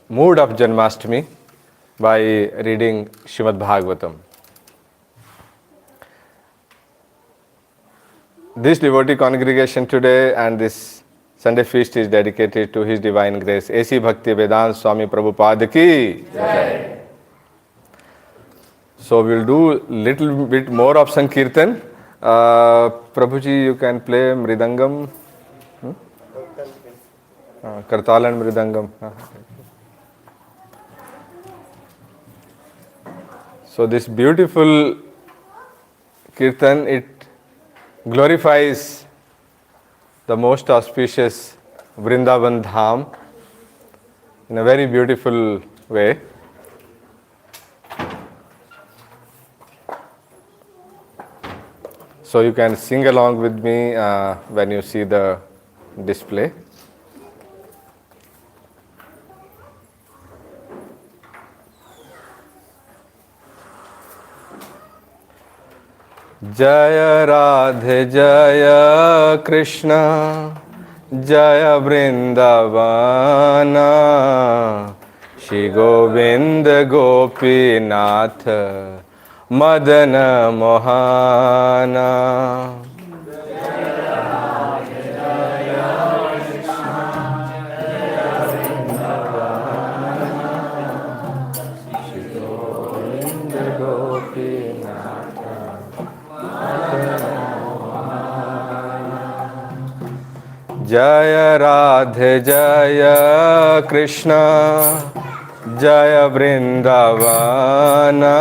mood of Janmashtami by reading Srimad Bhagavatam. This devotee congregation today and this Sunday feast is dedicated to His Divine Grace. A.C. Bhakti Vedanta Swami Prabhupada ki Jai. So we'll do little bit more of Sankirtan. Prabhuji, you can play Mridangam. Kartal and Mridangam. So this beautiful Kirtan, it glorifies the most auspicious Vrindavan Dham in a very beautiful way. So you can sing along with me when you see the display. Jaya Radhe Jaya Krishna Jaya Vrindavana Shri Govinda Gopinath Madana Mohana. Jaya Radhe Jaya Krishna Jaya Vrindavana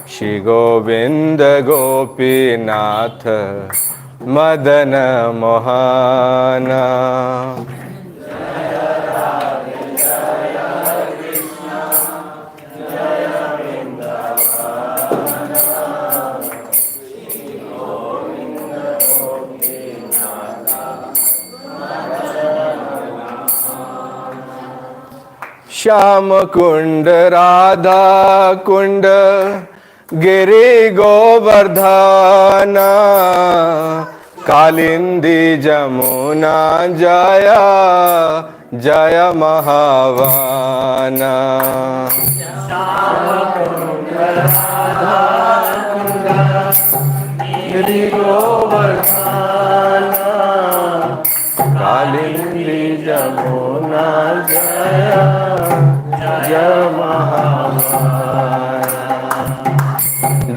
Shri Govinda Gopinath Madana Mohana. Shyam Kund Radha Kund Giri Govardhana Kalindi Jamuna Jaya Jaya Mahavana. Shyam Kund Radha Kund Giri Govardhana Kalindi Jamuna Jaya Jaya Mahavana.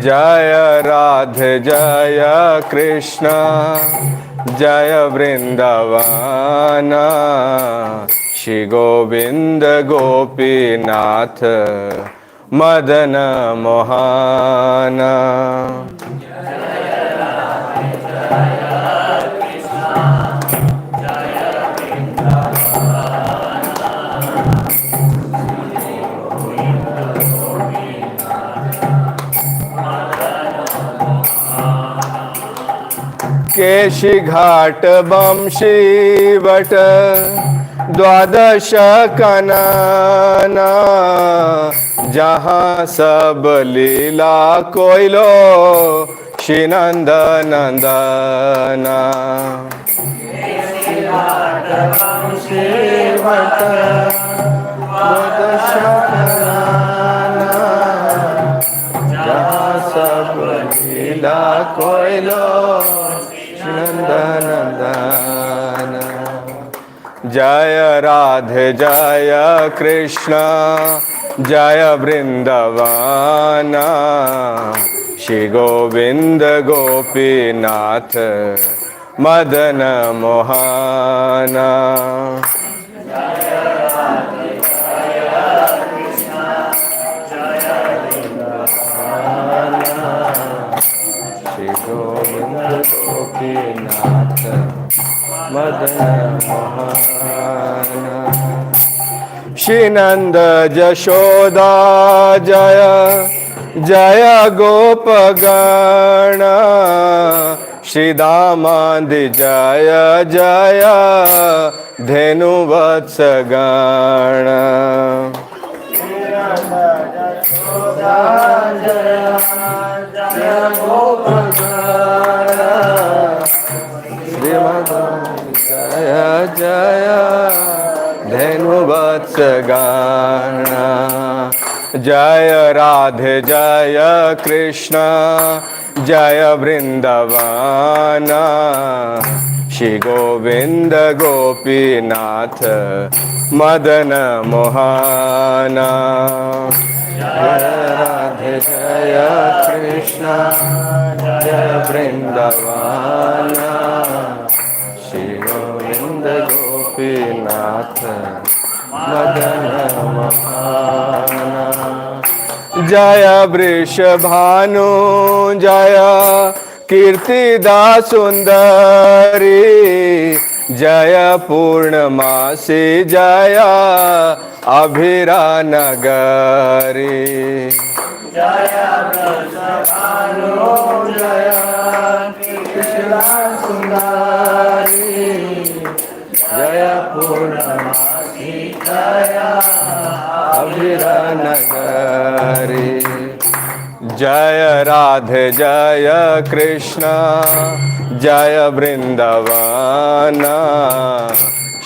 Jaya Radhe Jaya Krishna Jaya Vrindavana Shri Govinda Gopinath Madana Mohana. Keshi Ghat Banshi what द्वादश कनाना जहाँ सब लीला कोइलो श्री नंद नंदना. केशी घाट बंशी what द्वादश कनाना जहाँ सब लीला कोइलो Nandanandana. Jaya Radhe Jaya Krishna Jaya Vrindavana Shri Govinda Gopinath Madana Mohana. Jaya Radhe Jaya Krishna Jaya Vrindavana Shri Govinda Gopinath Madana Mohana. Shri Nanda Jashoda Jaya Jaya Gopagana Shri Damandi Jaya Jaya Dhenu Vatsagana. Shri Nanda Jashoda Jaya Jaya Gopagana Jaya Jaya Dhenu Vatsagana. गण। जय राधे जय कृष्ण जय वृंदावन, श्री गोविंद गोपीनाथ मदन मोहन। जय राधे जय कृष्ण जय वृंदावन, श्री गोविंद गोपीनाथ मदन मोहन। जय वृषभानु जय कीर्तिदा सुंदरी, जय पूर्णमासी जय अभिरा नगरी। जय वृषभानु जय कीर्तिदा सुंदरी, जय पूर्णमासी जय अभिरा नगरी। जय राधे जय कृष्ण जय वृंदावन,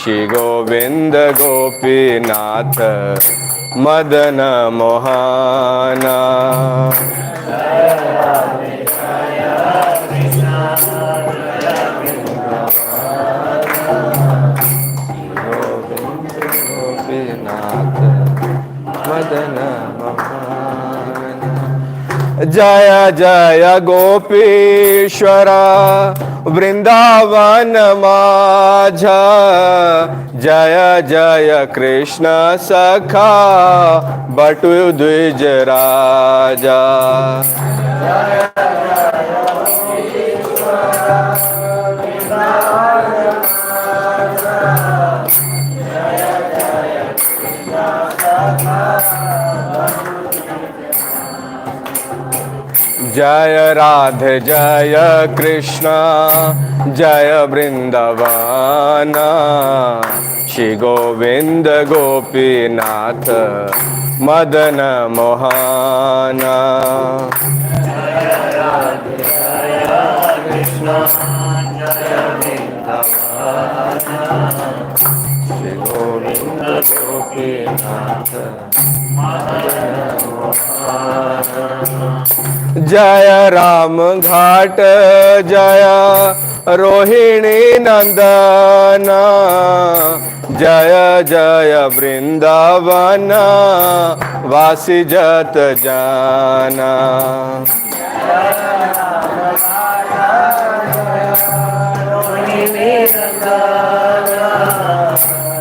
श्री गोविंद गोपीनाथ मदन मोहन। जय राधे जय कृष्ण जय वृंदावन, गोपीनाथ मदन मोहन। जय जय गोपीश्वर वृंदावन माझा, जय जय कृष्ण सखा बटु द्विज राजा। जय जय गोपीश्वर वृंदावन माझा, जय जय कृष्ण सखा। जय राधे जय कृष्ण जय वृंदावन, श्री गोविंद गोपीनाथ मदन मोहन। जय राधे जय कृष्ण जय वृंदावन, श्री गोविंद गोपीनाथ मदन मोहन। जय राम घाट जय रोहिणी नंदन, जय जय वृंदावन वासी जत जाना।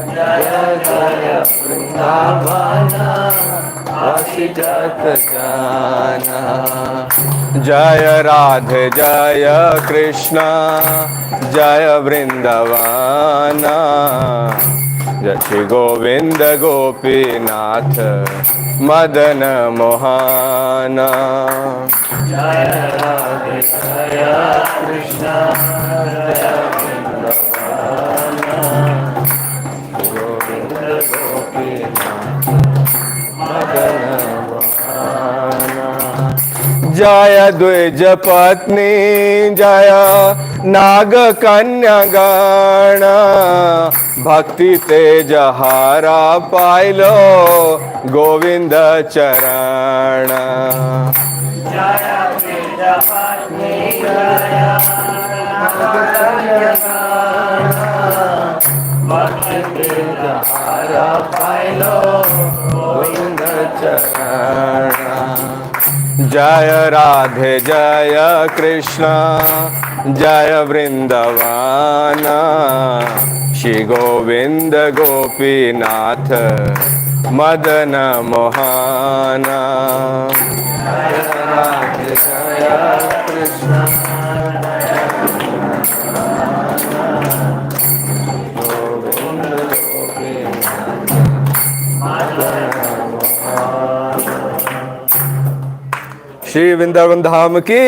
जय जय वृंदावन वासी जत जाना। जय राधे जय कृष्ण जय वृंदावन, जय श्री गोविंद गोपीनाथ मदन मोहन। जय राधे जय कृष्ण जय वृंदावन, गोविंद गोपीनाथ मदन मोहन। जय द्विज पत्नी जय नाग कन्या गण, भक्ति तेज हारा पाइलो गोविंद चरण। जय द्विज पत्नी जय नाग कन्या गण, भक्ति तेज हारा पाइलो गोविंद चरण। जय राधे जय कृष्ण जय वृंदावन, श्री गोविंद गोपीनाथ मदन मोहन। जय राधे जय कृष्ण जय गोविंद गोपीनाथ मदन मोहन। श्री वृंदावन धाम की।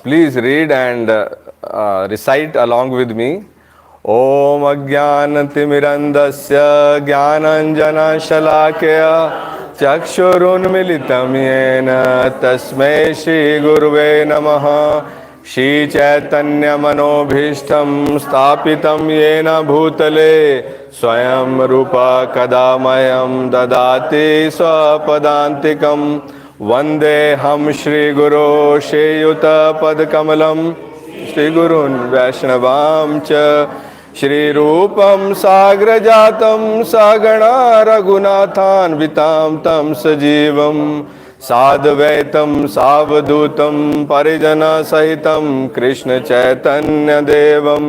Please read and recite along with me. Om Ajnanaतिमिरन्दस्य ज्ञानाञ्जनशलाकया चक्षुरुन्मिलितं येन तस्मै श्रीगुरुवे नमः। श्रीचैतन्यमनोभीष्टं स्थापितं येन भूतले स्वयं रूप कदा मह्यं ददाति स्वपदान्तिकं वन्देऽहं श्रीगुरो श्रीयुतपदकमलं श्रीगुरून् वैष्णवां च श्रीरूपं साग्रजातं सगणा रघुनाथान्वितां तं सजीवं साद्वैतं सावधूतं परिजनसहितं कृष्णचैतन्यदेवं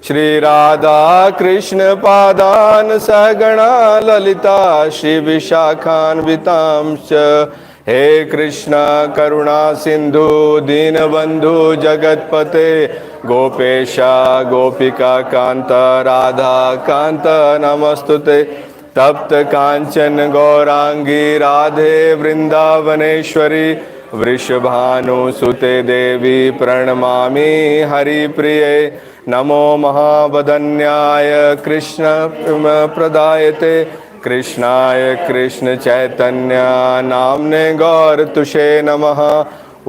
श्रीराधाकृष्णपादान् सगणा ललिता श्रीविशाखान्वितां च हे कृष्ण करुणा सिंधु दीनबंधु जगतपते गोपेश गोपिका कांत राधा कांत नमस्तुते तप्त कांचन गौरांगी राधे वृंदावनेश्वरी वृषभानुसुते देवी प्रणमामि हरिप्रिये नमो महावदन्याय कृष्ण प्रदायते कृष्णाय कृष्ण चैतन्य नाम्ने गौरतुषे नमः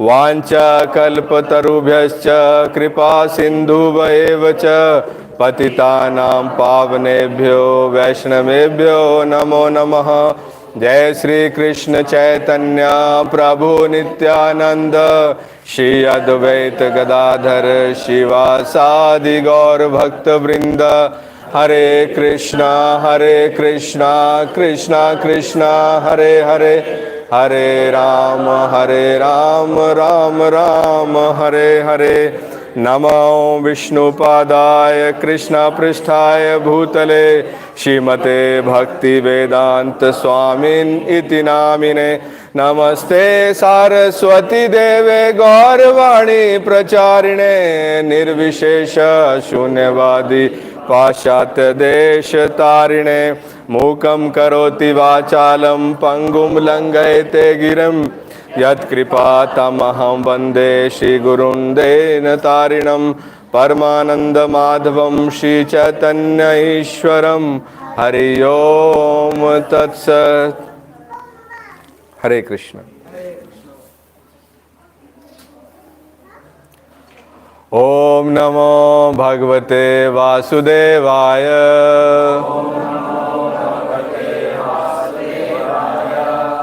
वाञ्छाकल्पतरुभ्यश्च कृपा सिन्धुभ्येव च पतितानां पावनेभ्यो वैष्णवेभ्यो नमो नमः। जय श्री कृष्ण चैतन्य प्रभु नित्यानंद श्री अद्वैत गदाधर शिवासादि गौर भक्त वृंद हरे कृष्णा कृष्णा कृष्णा हरे हरे हरे राम राम राम हरे हरे। नमो विष्णुपादाय कृष्ण पृष्ठाय भूतले श्रीमते भक्ति वेदांत स्वामिन इति नामिने नमस्ते सारस्वती देवे गौरवाणी प्रचारिणे निर्विशेष शून्यवादी पाश्चात्य देश तारिणे मूकं करोति वाचालं पंगुं लंघयते गिरिं यत्कृपा तमहं वन्दे श्रीगुरुं देनतारिणं परमानंद माधवं श्रीचैतन्य ईश्वरं हरि ओम तत्सत्। हरे कृष्ण। ओम नमो भगवते वासुदेवाय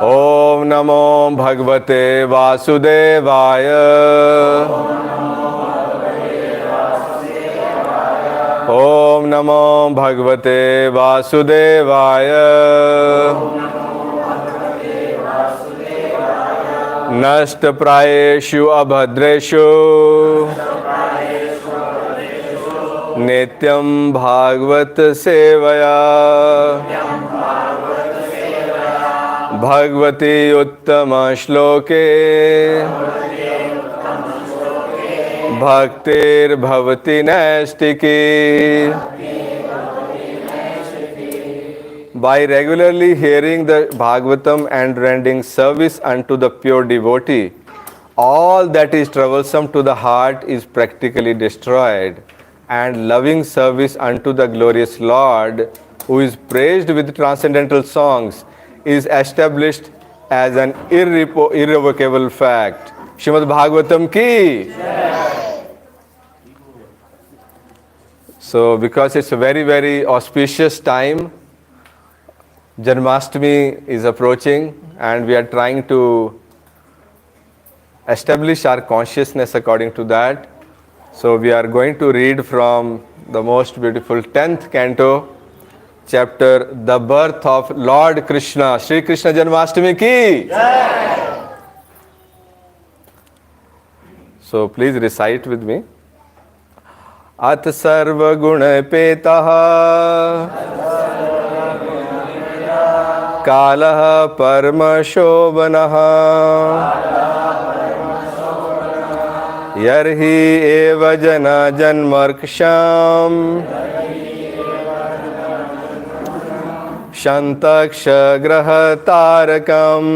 ओम नमो भगवते वासुदेवाय ओम नमो भगवते वासुदेवाय नष्ट प्रायेषु अभद्रेषु नित्यं भागवत सेवया भगवती उत्तम श्लोके भक्तिर्भवति नैष्टिकी। By regularly hearing the Bhagavatam and rendering service unto the pure devotee, all that is troublesome to the heart is practically destroyed, and loving service unto the glorious Lord, who is praised with transcendental songs, is established as an irrevocable fact. Srimad Bhagavatam ki. So, because it's a very, very auspicious time, Janmashtami is approaching, and we are trying to establish our consciousness according to that. So, we are going to read from the most beautiful 10th canto, chapter The Birth of Lord Krishna. Shri Krishna Janmashtami ki. Jai. So, please recite with me. At sarva guna petaha कालः परमशोभनः यर्हि एव जना जन्मर्क्षाम् शन्तक्षग्रहतारकम्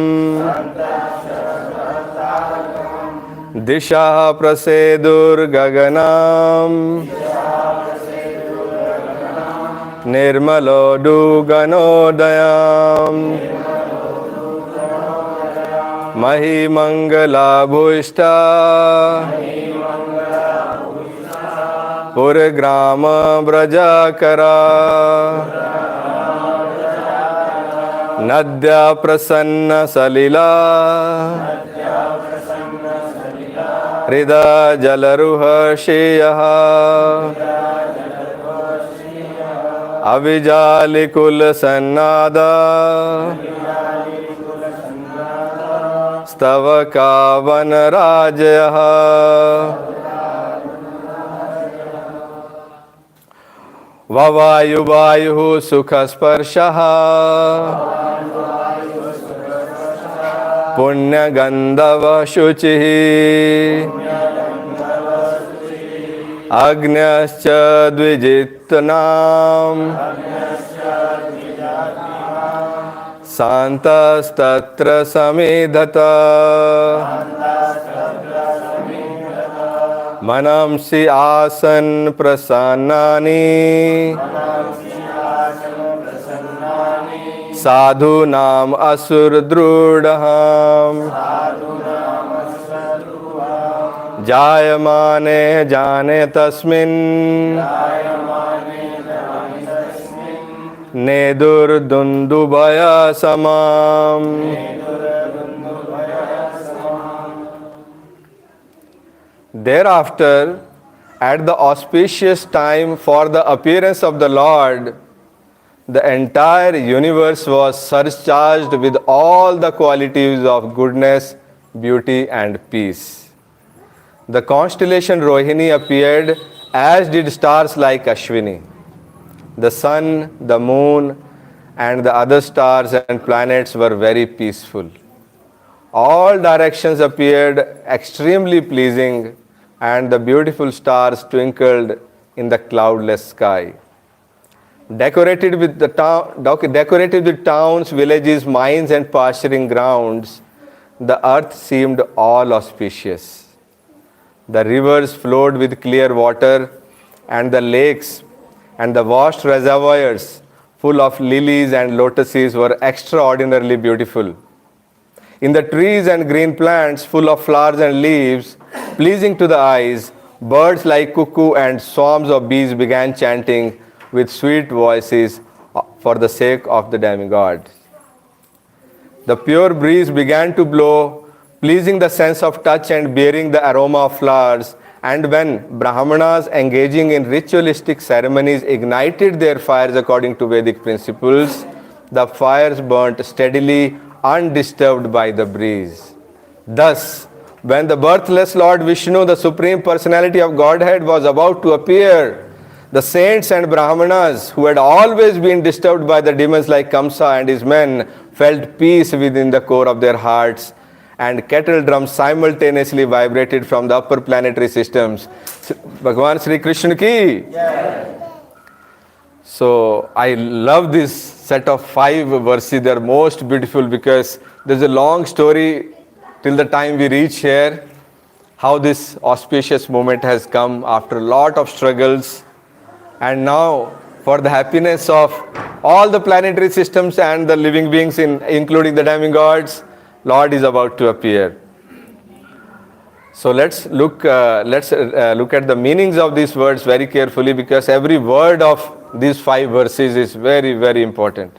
दिशः प्रसेदुर्गगनाम् निर्मलो दुगनोदयाम् महिमंगलाभूष्टा Puragrama Brajakara Nadya Prasanna Salila Hrida Jalaruha Sheyaha Avijalikul Sannada Stavaka Vanarajaha Vavayu Vayuhu Sukhasparshaha Punya Gandhava Shuchihi Agnyascha Dvijittanam Santastatra Samidhata Manamsi Asan Prasannani Sadhu Nam Asur Drudaham Jayamane Jane Tasmin Nedur Dundubaya Samam. Thereafter, at the auspicious time for the appearance of the Lord, the entire universe was surcharged with all the qualities of goodness, beauty, and peace. The constellation Rohini appeared, as did stars like Ashwini. The sun, the moon, and the other stars and planets were very peaceful. All directions appeared extremely pleasing, and the beautiful stars twinkled in the cloudless sky. Decorated with towns, villages, mines, and pasturing grounds, the earth seemed all auspicious. The rivers flowed with clear water, and the lakes and the vast reservoirs full of lilies and lotuses were extraordinarily beautiful. In the trees and green plants full of flowers and leaves, pleasing to the eyes, birds like cuckoo and swarms of bees began chanting with sweet voices for the sake of the demigod. The pure breeze began to blow, pleasing the sense of touch and bearing the aroma of flowers. And when Brahmanas engaging in ritualistic ceremonies ignited their fires according to Vedic principles, the fires burnt steadily, undisturbed by the breeze. Thus, when the birthless Lord Vishnu, the Supreme Personality of Godhead, was about to appear, the saints and Brahmanas, who had always been disturbed by the demons like Kamsa and his men, felt peace within the core of their hearts, and kettle drums simultaneously vibrated from the upper planetary systems. Bhagavan Sri Krishna ki. Yes. So I love this set of 5 verses. They are most beautiful because there's a long story till the time we reach here, how this auspicious moment has come after a lot of struggles. And now, for the happiness of all the planetary systems and the living beings, including the demigods, Lord is about to appear. So let's look at the meanings of these words very carefully, because every word of these 5 verses is very, very important.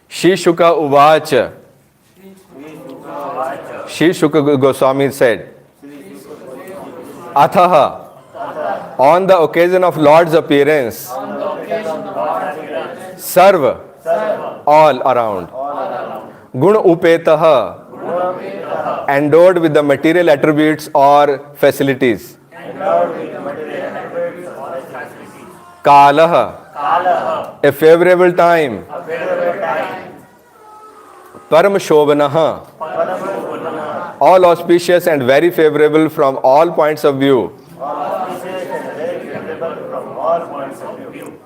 Shri Shuka Uvacha. Shri Shuka Goswami said, Athaha, on the occasion of Lord's appearance, Sarva, all around. Guna Upetaha, endowed with the material attributes or facilities. Kalaha, a favorable time. Param Shobhanaha, all auspicious and very favorable from all points of view.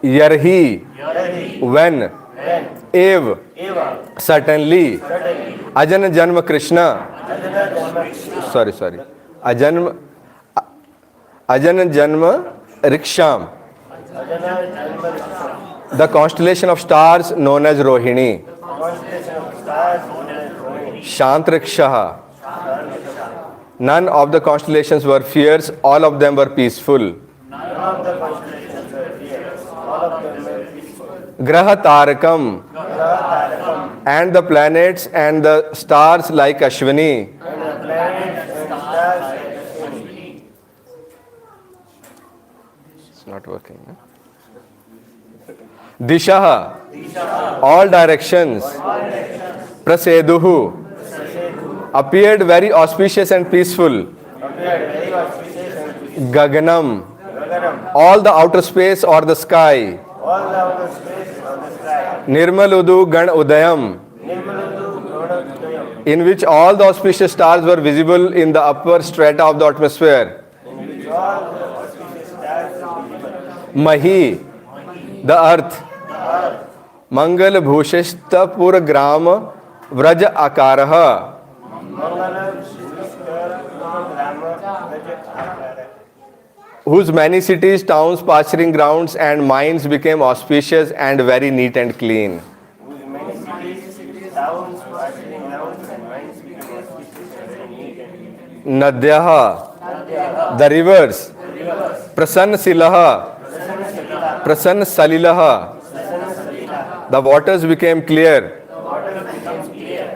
Yarhi, when. Ev, certainly. Ajana Janma Krishna. Ajana Janma Riksham. The constellation of stars known as Rohini. Shantrikshaha. None of the constellations were fierce, all of them were peaceful. of the constellations were clear. All of them were peaceful. Graha Tarakam, Tarakam, and the planets and the stars like Ashwini. and the planets and stars like Ashwini. It's not working. No? Dishaha, all directions. Praseduhu, appeared very auspicious and peaceful. Appeared very auspicious and peaceful. Gaganam, Gaganam, all the outer space or the sky. all the outer space of the sky. Nirmaludu Gan Udayam, Nirmaludu Gaudakudayam, in which all the auspicious stars were visible in the upper strata of the atmosphere. in which all the auspicious stars are visible. Mahi, the earth. Mangal Bhushistapur Gram Vraj Akaraha, Mangalam Shishkar Rama Rajat Akara, whose many cities, towns, pasturing grounds and mines became auspicious and very neat and clean. whose many cities, towns, pasturing grounds and mines became auspicious and very neat and clean. Nadyaha, the rivers. Prasanna Silaha, Prasanna Salilaha, the waters became clear.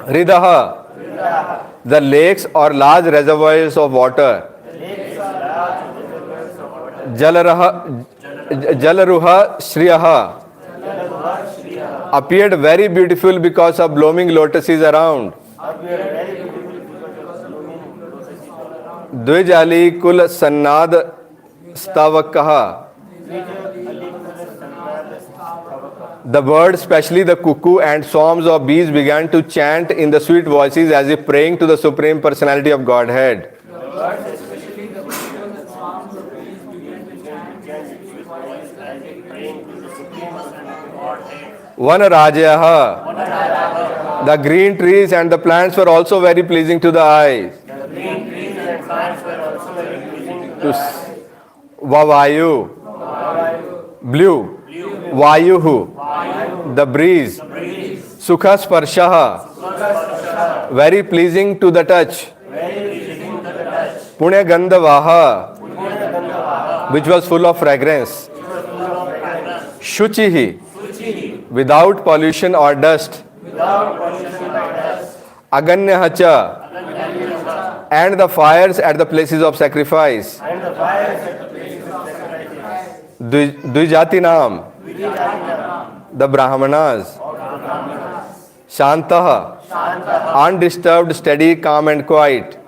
Hridaha, the lakes or large reservoirs of water. Jalaruha Shriyaha, appeared very beautiful because of blooming lotuses around. Dvijali Kul Sannad Stavakaha, the birds, especially the cuckoo and swarms of bees, began to chant in the sweet voices as if praying to the Supreme Personality of Godhead. Vanarajaha, the green trees and the plants were also very pleasing to the eyes. Vavayu, blue. Vayuhu, the breeze. Sukha Sparshaha, very pleasing to the touch. Pune Gandhavaha, which was full of fragrance. Shuchihi, without pollution or dust. Aganyahacha, and the fires at the places of sacrifice. Dvijatinam, the Brahmanas. Shantaha, undisturbed, steady, calm and quiet.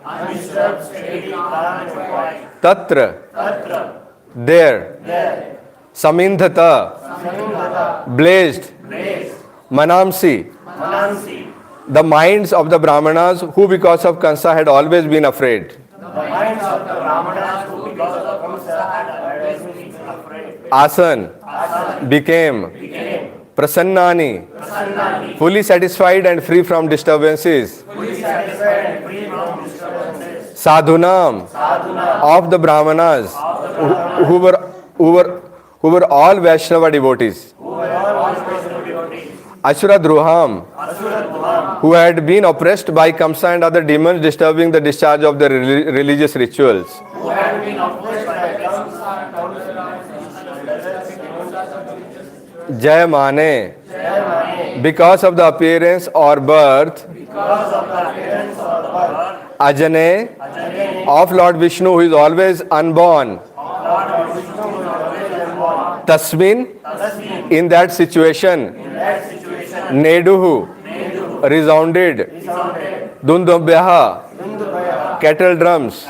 Tatra, there. Samindhata, blazed. Manamsi, the minds of the Brahmanas who because of Kansa had always been afraid. Asan, became. Prasannani, fully satisfied and free from disturbances. Sadhunam, of the Brahmanas, who were all Vaishnava devotees. Asuradruham, who had been oppressed by Kamsa and other demons disturbing the discharge of their religious rituals. Jayamane, because of the appearance or birth. Ajane, of Lord Vishnu, who is always unborn. Tasmin, in that situation. Neduhu, resounded. Dundubhyaha, kettle drums.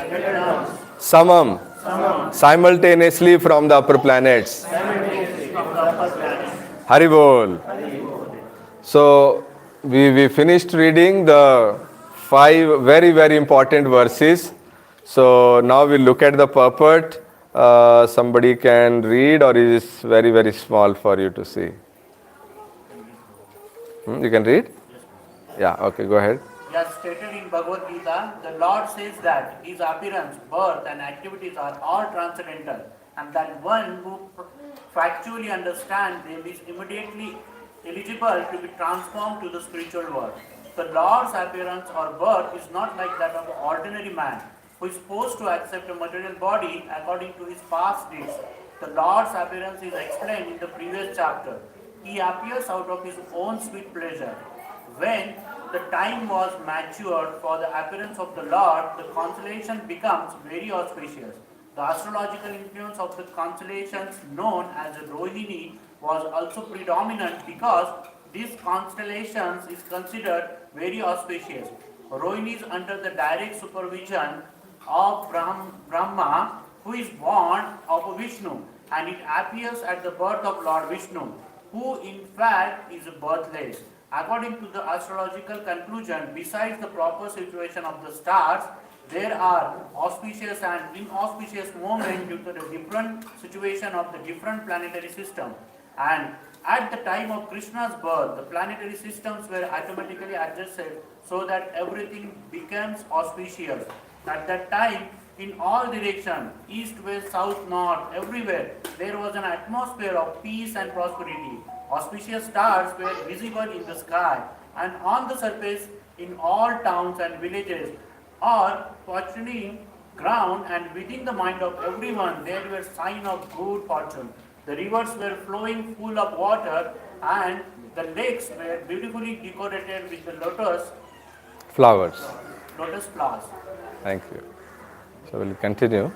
Samam, simultaneously from the upper planets. Hari Bol. So we finished reading the 5 very, very important verses. So now we'll look at the purport. Somebody can read, or is it very, very small for you to see? You can read? Yeah, okay, go ahead. As stated in Bhagavad Gita, the Lord says that his appearance, birth and activities are all transcendental, and that one who factually understands them is immediately eligible to be transformed to the spiritual world. The Lord's appearance or birth is not like that of an ordinary man who is supposed to accept a material body according to his past deeds. The Lord's appearance is explained in the previous chapter. He appears out of his own sweet pleasure. When the time was matured for the appearance of the Lord, the constellation becomes very auspicious. The astrological influence of the constellations known as Rohini was also predominant because these constellations is considered very auspicious. Rohini is under the direct supervision of Brahma, who is born of Vishnu, and it appears at the birth of Lord Vishnu, who in fact is birthless. According to the astrological conclusion, besides the proper situation of the stars, there are auspicious and inauspicious moments due to the different situation of the different planetary system. And at the time of Krishna's birth, the planetary systems were automatically adjusted so that everything becomes auspicious. At that time, in all directions, east, west, south, north, everywhere, there was an atmosphere of peace and prosperity. Auspicious stars were visible in the sky and on the surface in all towns and villages, or fortuning ground, and within the mind of everyone there were signs of good fortune. The rivers were flowing full of water, and the lakes were beautifully decorated with the Flowers. lotus flowers. Thank you. So we'll continue.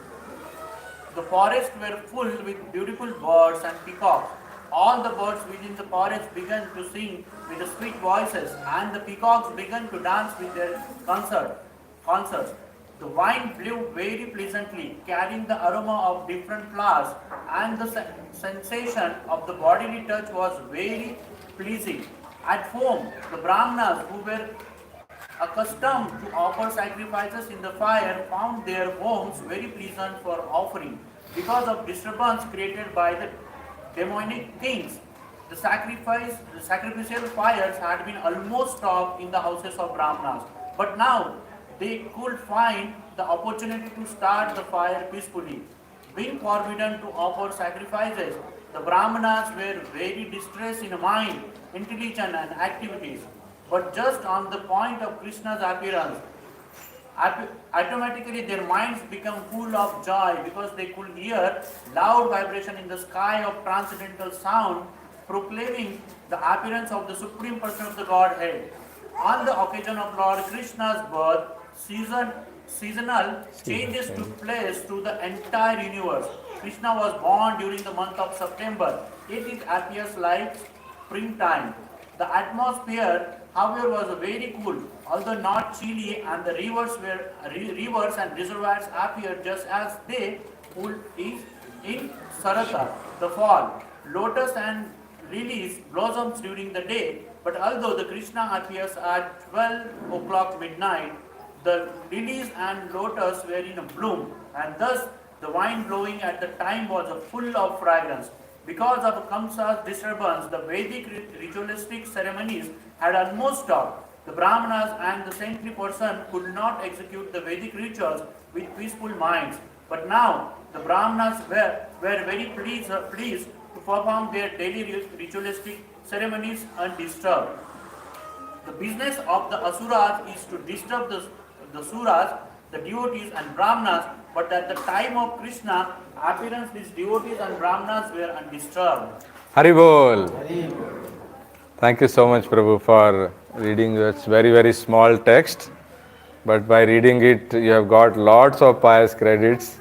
The forests were full with beautiful birds and peacocks. All the birds within the forest began to sing with the sweet voices, and the peacocks began to dance with their concerts. The wind blew very pleasantly, carrying the aroma of different flowers, and the sensation of the bodily touch was very pleasing. At home, the Brahmanas, who were accustomed to offer sacrifices in the fire, found their homes very pleasant for offering. Because of disturbance created by the demonic kings, the sacrificial fires had been almost stopped in the houses of Brahmanas. But now they could find the opportunity to start the fire peacefully. Being forbidden to offer sacrifices, the Brahmanas were very distressed in mind, intelligence, and activities. But just on the point of Krishna's appearance, automatically their minds become full of joy because they could hear loud vibration in the sky of transcendental sound proclaiming the appearance of the Supreme Person of the Godhead. On the occasion of Lord Krishna's birth, seasonal changes took place through the entire universe. Krishna was born during the month of September. It appears like springtime. The atmosphere, however, was very cool, although not chilly, and the rivers and reservoirs appeared just as they would in Sarata, the fall. Lotus and lilies blossoms during the day, but although the Krishna appears at 12 o'clock midnight, the lilies and lotus were in a bloom, and thus the wind blowing at the time was full of fragrance. Because of Kamsa's disturbance, the Vedic ritualistic ceremonies had almost stopped. The Brahmanas and the saintly person could not execute the Vedic rituals with peaceful minds. But now the Brahmanas were very pleased to perform their daily ritualistic ceremonies undisturbed. The business of the Asuras is to disturb the Suras, the devotees and Brahmanas, but at the time of Krishna appearance, these devotees and Brahmanas were undisturbed. Hari Bol. Thank you so much, Prabhu, for reading this very, very small text. But by reading it, you have got lots of pious credits,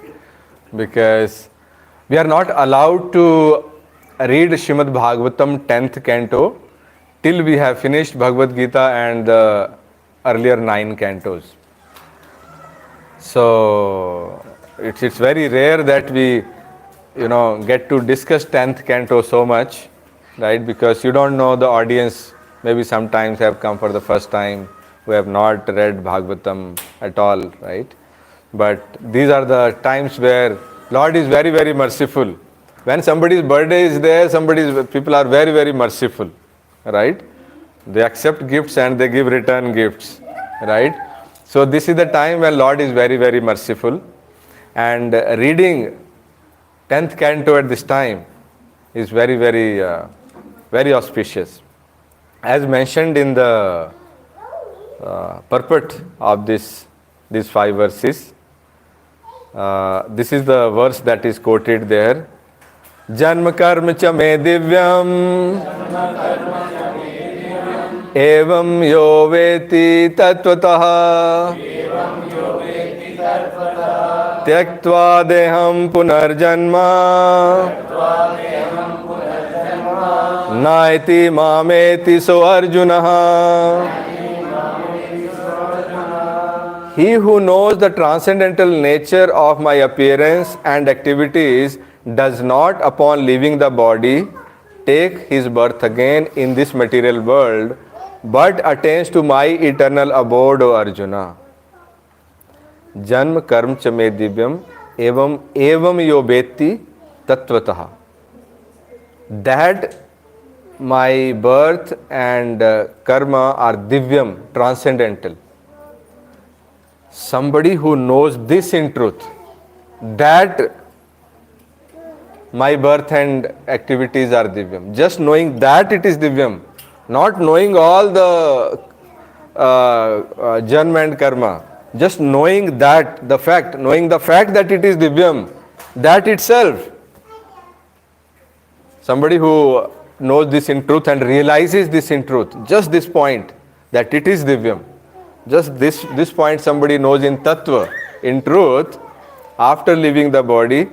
because we are not allowed to read Srimad Bhagavatam 10th canto till we have finished Bhagavad Gita and the earlier 9 cantos. So it's very rare that we get to discuss 10th canto so much, right? Because you don't know the audience, maybe sometimes have come for the first time, who have not read Bhagavatam at all, right? But these are the times where Lord is very, very merciful. When somebody's birthday is there, people are very, very merciful, right? They accept gifts and they give return gifts, right? So this is the time when Lord is very, very merciful. And reading 10th canto at this time is very, very, very auspicious. As mentioned in the purport of these 5 verses, this is the verse that is quoted there. Janma karma cha me divyam evam yo veti tattvataha tyaktva deham punarjanma naiti mameti so arjunaha. He who knows the transcendental nature of my appearance and activities does not, upon leaving the body, take his birth again in this material world, but attains to my eternal abode, O Arjuna. Janma karma cha me divyam evam yo veti tattvataha. That my birth and karma are divyam, transcendental. Somebody who knows this in truth, that my birth and activities are divyam. Just knowing that it is divyam, not knowing all the janma and karma. Just knowing that, knowing the fact that it is divyam, that itself. Somebody who knows this in truth and realizes this in truth, just this point, that it is divyam. Just this point somebody knows in tattva, in truth, after leaving the body,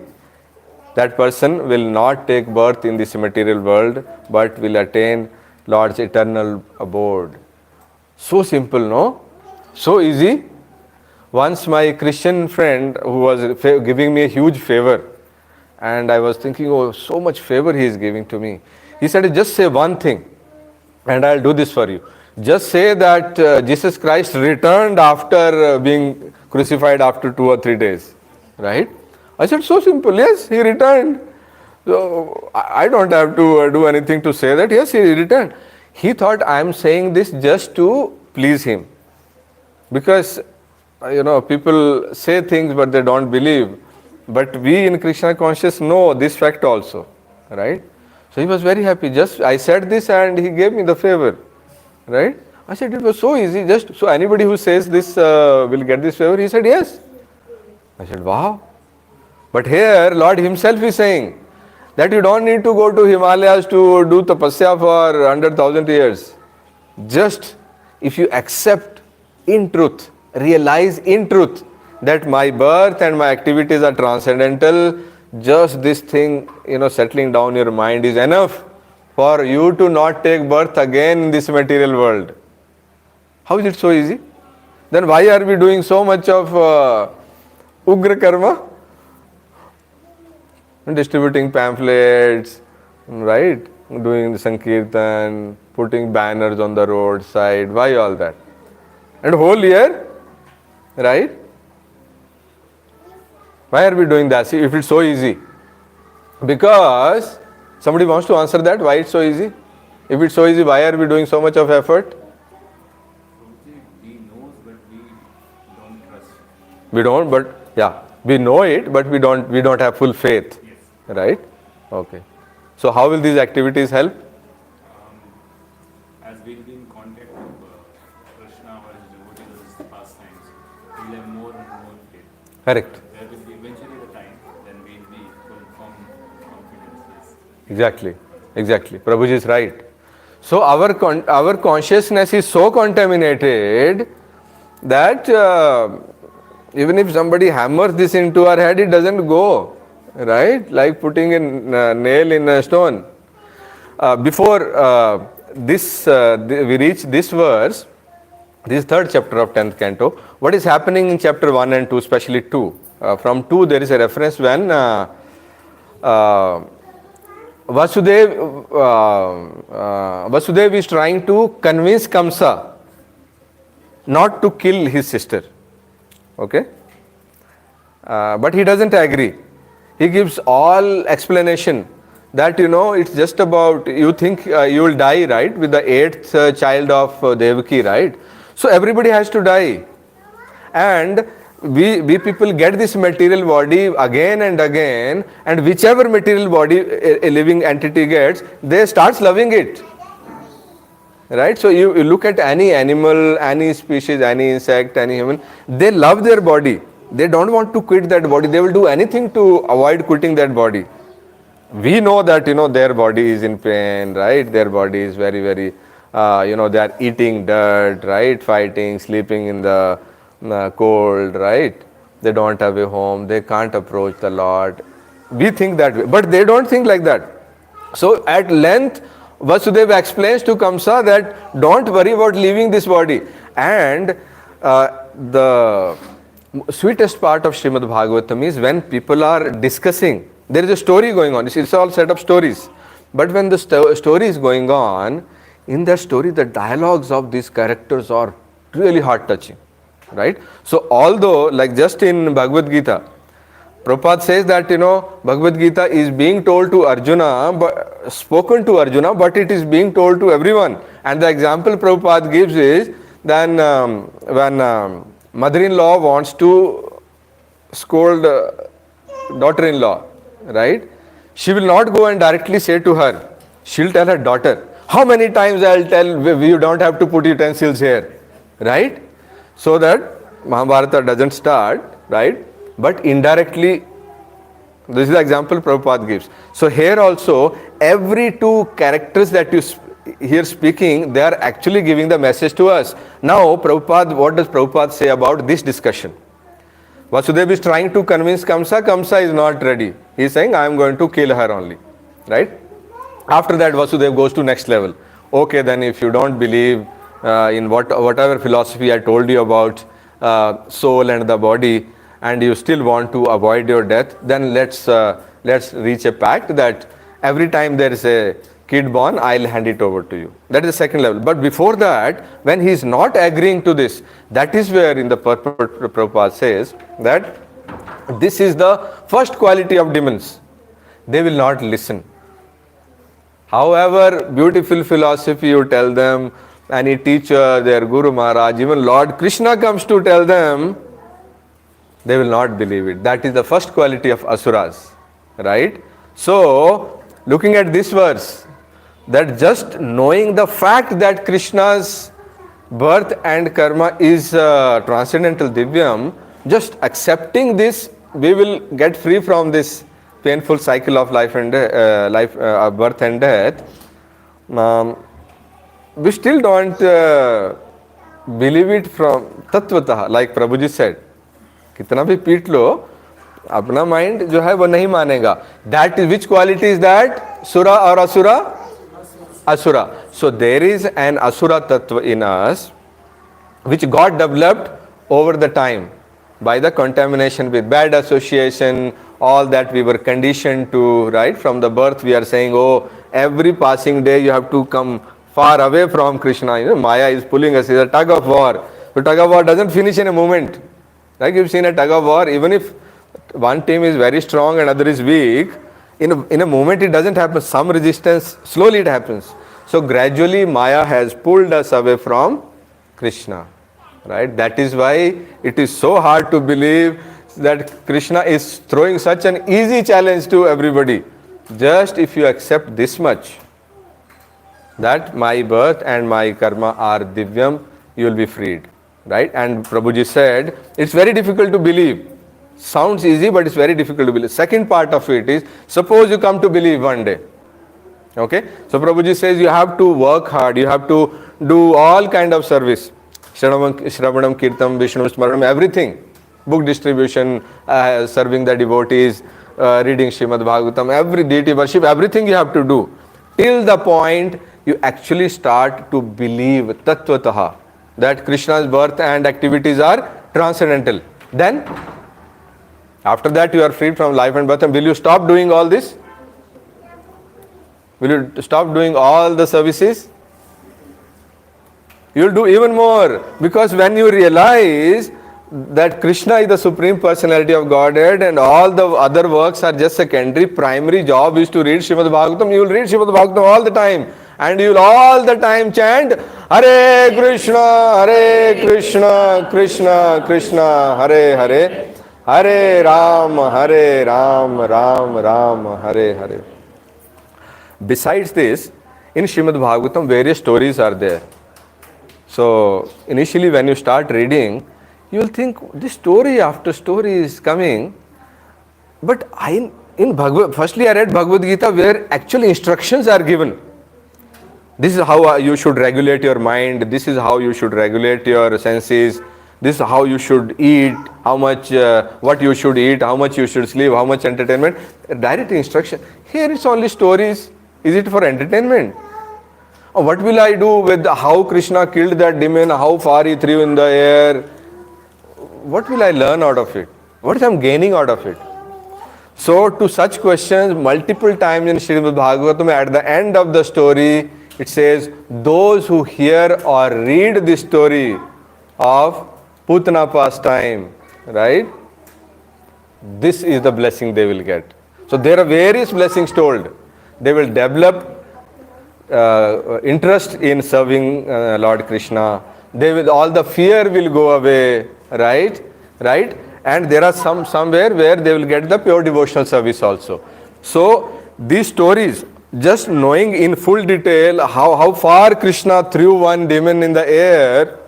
that person will not take birth in this material world, but will attain Lord's eternal abode. So simple, no? So easy. Once my Christian friend, who was giving me a huge favor, and I was thinking, oh, so much favor he is giving to me. He said, just say one thing, and I'll do this for you. Just say that Jesus Christ returned after being crucified after 2 or 3 days. Right? I said, so simple. Yes, he returned. So I don't have to do anything to say that. Yes, he returned. He thought I am saying this just to please him. Because, people say things but they don't believe. But we in Krishna consciousness know this fact also. Right? So he was very happy. Just I said this and he gave me the favor. Right? I said, it was so easy. Just so anybody who says this will get this favor. He said, yes. I said, wow. But here, Lord himself is saying that you don't need to go to Himalayas to do tapasya for 100,000 years. Just if you accept in truth, realize in truth that my birth and my activities are transcendental, just this thing, settling down your mind is enough for you to not take birth again in this material world. How is it so easy? Then why are we doing so much of ugra karma? Distributing pamphlets, right? Doing the sankirtan, putting banners on the roadside. Why all that? And whole year, right? Why are we doing that? See, if it's so easy. Because somebody wants to answer that, why it's so easy? If it's so easy, why are we doing so much of effort? We know, but we don't trust. We don't, but yeah, we know it, but we don't have full faith. Yes. Right? Okay. So how will these activities help? As we'll be in contact with Krishna or his devotees as pastimes, we'll have more and more faith. Correct. There will be eventually the time, then we'll be full confidence. Exactly. Prabhuji is right. So our consciousness is so contaminated that even if somebody hammers this into our head, it doesn't go. Right? Like putting a nail in a stone. Before we reach this verse, this third chapter of 10th canto, what is happening in chapter 1 and 2, especially 2? From 2 there is a reference when Vasudev is trying to convince Kamsa not to kill his sister. Okay? But he doesn't agree. He gives all explanation that, it's just about, you think you will die, right? With the 8th child of Devaki, right? So everybody has to die. And we people get this material body again and again, and whichever material body a living entity gets, they starts loving it. Right? So you look at any animal, any species, any insect, any human, they love their body. They don't want to quit that body. They will do anything to avoid quitting that body. We know that, their body is in pain, right? Their body is very, very, they are eating dirt, right? Fighting, sleeping in the cold, right? They don't have a home, they can't approach the Lord. We think that way, but they don't think like that. So at length, Vasudeva explains to Kamsa that don't worry about leaving this body. And the sweetest part of Srimad Bhagavatam is when people are discussing, there is a story going on. It's all set up stories. But when the story is going on, in that story, the dialogues of these characters are really heart touching, right? So although, like just in Bhagavad Gita, Prabhupada says that, Bhagavad Gita is being told to Arjuna, but spoken to Arjuna, but it is being told to everyone. And the example Prabhupada gives is then when mother-in-law wants to scold daughter-in-law, right? She will not go and directly say to her. She'll tell her daughter, how many times I'll tell you don't have to put utensils here, right? So that Mahabharata doesn't start, right? But indirectly, this is the example Prabhupada gives. So here also, every two characters that you hear speaking, they are actually giving the message to us. Now, Prabhupada, what does Prabhupada say about this discussion? Vasudeva is trying to convince Kamsa. Kamsa is not ready. He is saying, I am going to kill her only, right? After that, Vasudeva goes to next level. Okay, then if you don't believe in whatever philosophy I told you about soul and the body, and you still want to avoid your death, then let's reach a pact that every time there is a kid born, I'll hand it over to you. That is the second level. But before that, when he is not agreeing to this, that is where in the purport Prabhupada says that this is the first quality of demons. They will not listen. However beautiful philosophy you tell them, any teacher, their Guru Maharaj, even Lord Krishna comes to tell them, they will not believe it. That is the first quality of asuras, right? So, looking at this verse, that just knowing the fact that Krishna's birth and karma is transcendental divyam, just accepting this, we will get free from this painful cycle of life and birth and death. We still don't believe it from tattvataha, like Prabhuji said. कितना भी पीट लो, अपना mind जो है वो नहीं मानेगा. That is, which quality is that? Sura or asura? Asura. So there is an asura tattva in us which got developed over the time by the contamination with bad association, all that we were conditioned to, right? From the birth we are saying, oh, every passing day you have to come far away from Krishna. Maya is pulling us. It's a tug of war. The tug of war doesn't finish in a moment. Like you've seen a tug of war, even if one team is very strong and other is weak, in a moment it doesn't happen. Some resistance, slowly it happens. So gradually Maya has pulled us away from Krishna, right? That is why it is so hard to believe that Krishna is throwing such an easy challenge to everybody. Just if you accept this much, that my birth and my karma are divyam, you will be freed. Right? And Prabhuji said, it's very difficult to believe. Sounds easy, but it's very difficult to believe. Second part of it is, suppose you come to believe one day. Okay? So Prabhuji says you have to work hard, you have to do all kind of service. Shravanam, Kirtam, Vishnu Smaranam, everything. Book distribution, serving the devotees, reading Srimad Bhagavatam, every deity worship, everything you have to do. Till the point you actually start to believe tattvataha, that Krishna's birth and activities are transcendental. Then, after that you are freed from life and birth. And will you stop doing all this? Will you stop doing all the services? You will do even more. Because when you realize that Krishna is the Supreme Personality of Godhead and all the other works are just secondary, primary job is to read Srimad Bhagavatam, you will read Srimad Bhagavatam all the time. And you will all the time chant, Hare Krishna, Krishna Krishna, Hare Hare, Hare Ram, Ram Ram, Hare Hare. Besides this, in Srimad Bhagavatam, various stories are there. So, initially when you start reading, you will think, this story after story is coming, but in In firstly I read Bhagavad Gita where actual instructions are given. This is how you should regulate your mind. This is how you should regulate your senses. This is how you should eat, how much, what you should eat, how much you should sleep, how much entertainment. Direct instruction. Here it's only stories. Is it for entertainment? Or what will I do with how Krishna killed that demon, how far he threw in the air? What will I learn out of it? What am I gaining out of it? So to such questions, multiple times in Srimad Bhagavatam, at the end of the story, it says, those who hear or read the story of Putana pastime, right? This is the blessing they will get. So there are various blessings told. They will develop interest in serving Lord Krishna. They will, all the fear will go away, right? Right? And there are somewhere where they will get the pure devotional service also. So these stories, just knowing in full detail how far Krishna threw one demon in the air,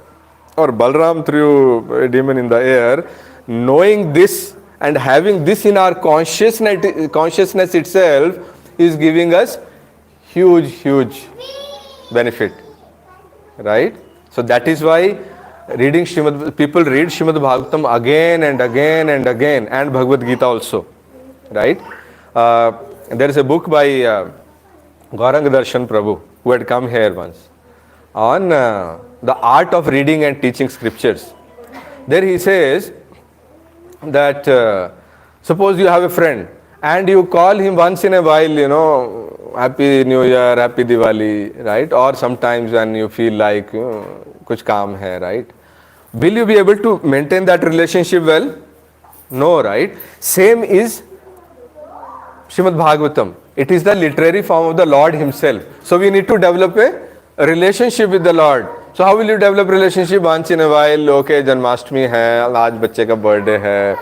or Balram threw a demon in the air, knowing this and having this in our consciousness itself is giving us huge benefit, right? So that is why people read Srimad Bhagavatam again and again and again, and Bhagavad Gita also, right? There is a book by Gauranga Darshan Prabhu, who had come here once, on the art of reading and teaching scriptures. There he says that suppose you have a friend and you call him once in a while, Happy New Year, Happy Diwali, right? Or sometimes when you feel like kuch kaam hai, right? Will you be able to maintain that relationship well? No, right? Same is Srimad Bhagavatam. It is the literary form of the Lord himself. So we need to develop a relationship with the Lord. So how will you develop relationship? Once in a while, okay, Janmashtami hai, आज बच्चे का birthday है,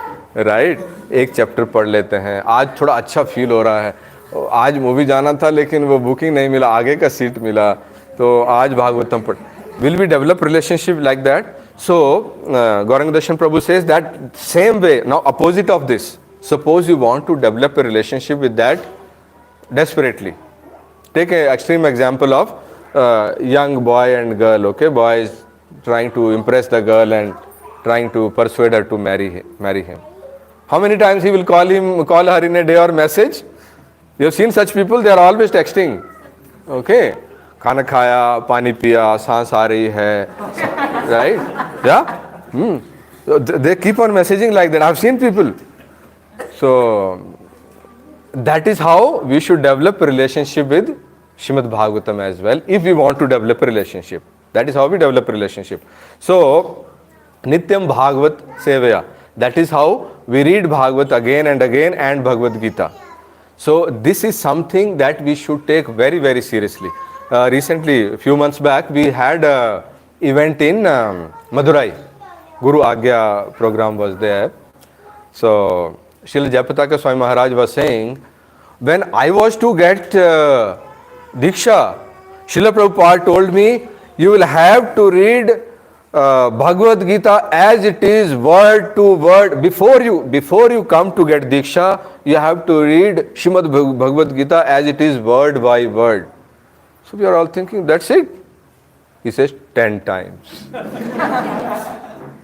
right? एक chapter पढ़ लेते हैं. आज थोड़ा अच्छा feel हो रहा है. आज मूवी जाना था लेकिन वो बुकिंग नहीं मिला, आगे का सीट मिला, तो आज भागवतम पढ़. Will we develop relationship like that? So Gauranga Darshan Prabhu says that same way. Now opposite of this, suppose you want to develop a relationship with that desperately. Take an extreme example of young boy and girl. Okay, boy is trying to impress the girl and trying to persuade her to marry him. How many times he will call her in a day or message? You have seen such people, they are always texting. Okay, खाना खाया, पानी पिया, सांस आ रही है, right? Yeah? So they keep on messaging like that. I have seen people. So that is how we should develop a relationship with Srimad Bhagavatam as well, if we want to develop a relationship. That is how we develop a relationship. So Nityam Bhagavat Sevaya. That is how we read Bhagavat again and again, and Bhagavad Gita. So this is something that we should take very seriously. Recently, a few months back, we had an event in Madurai. Guru Agya program was there. So Srila Jayapataka Swami Maharaj was saying, when I was to get Diksha, Srila Prabhupada told me, you will have to read Bhagavad Gita as it is, word to word. Before you come to get Diksha, you have to read Srimad Bhagavad Gita as it is, word by word. So we are all thinking, that's it. He says 10 times.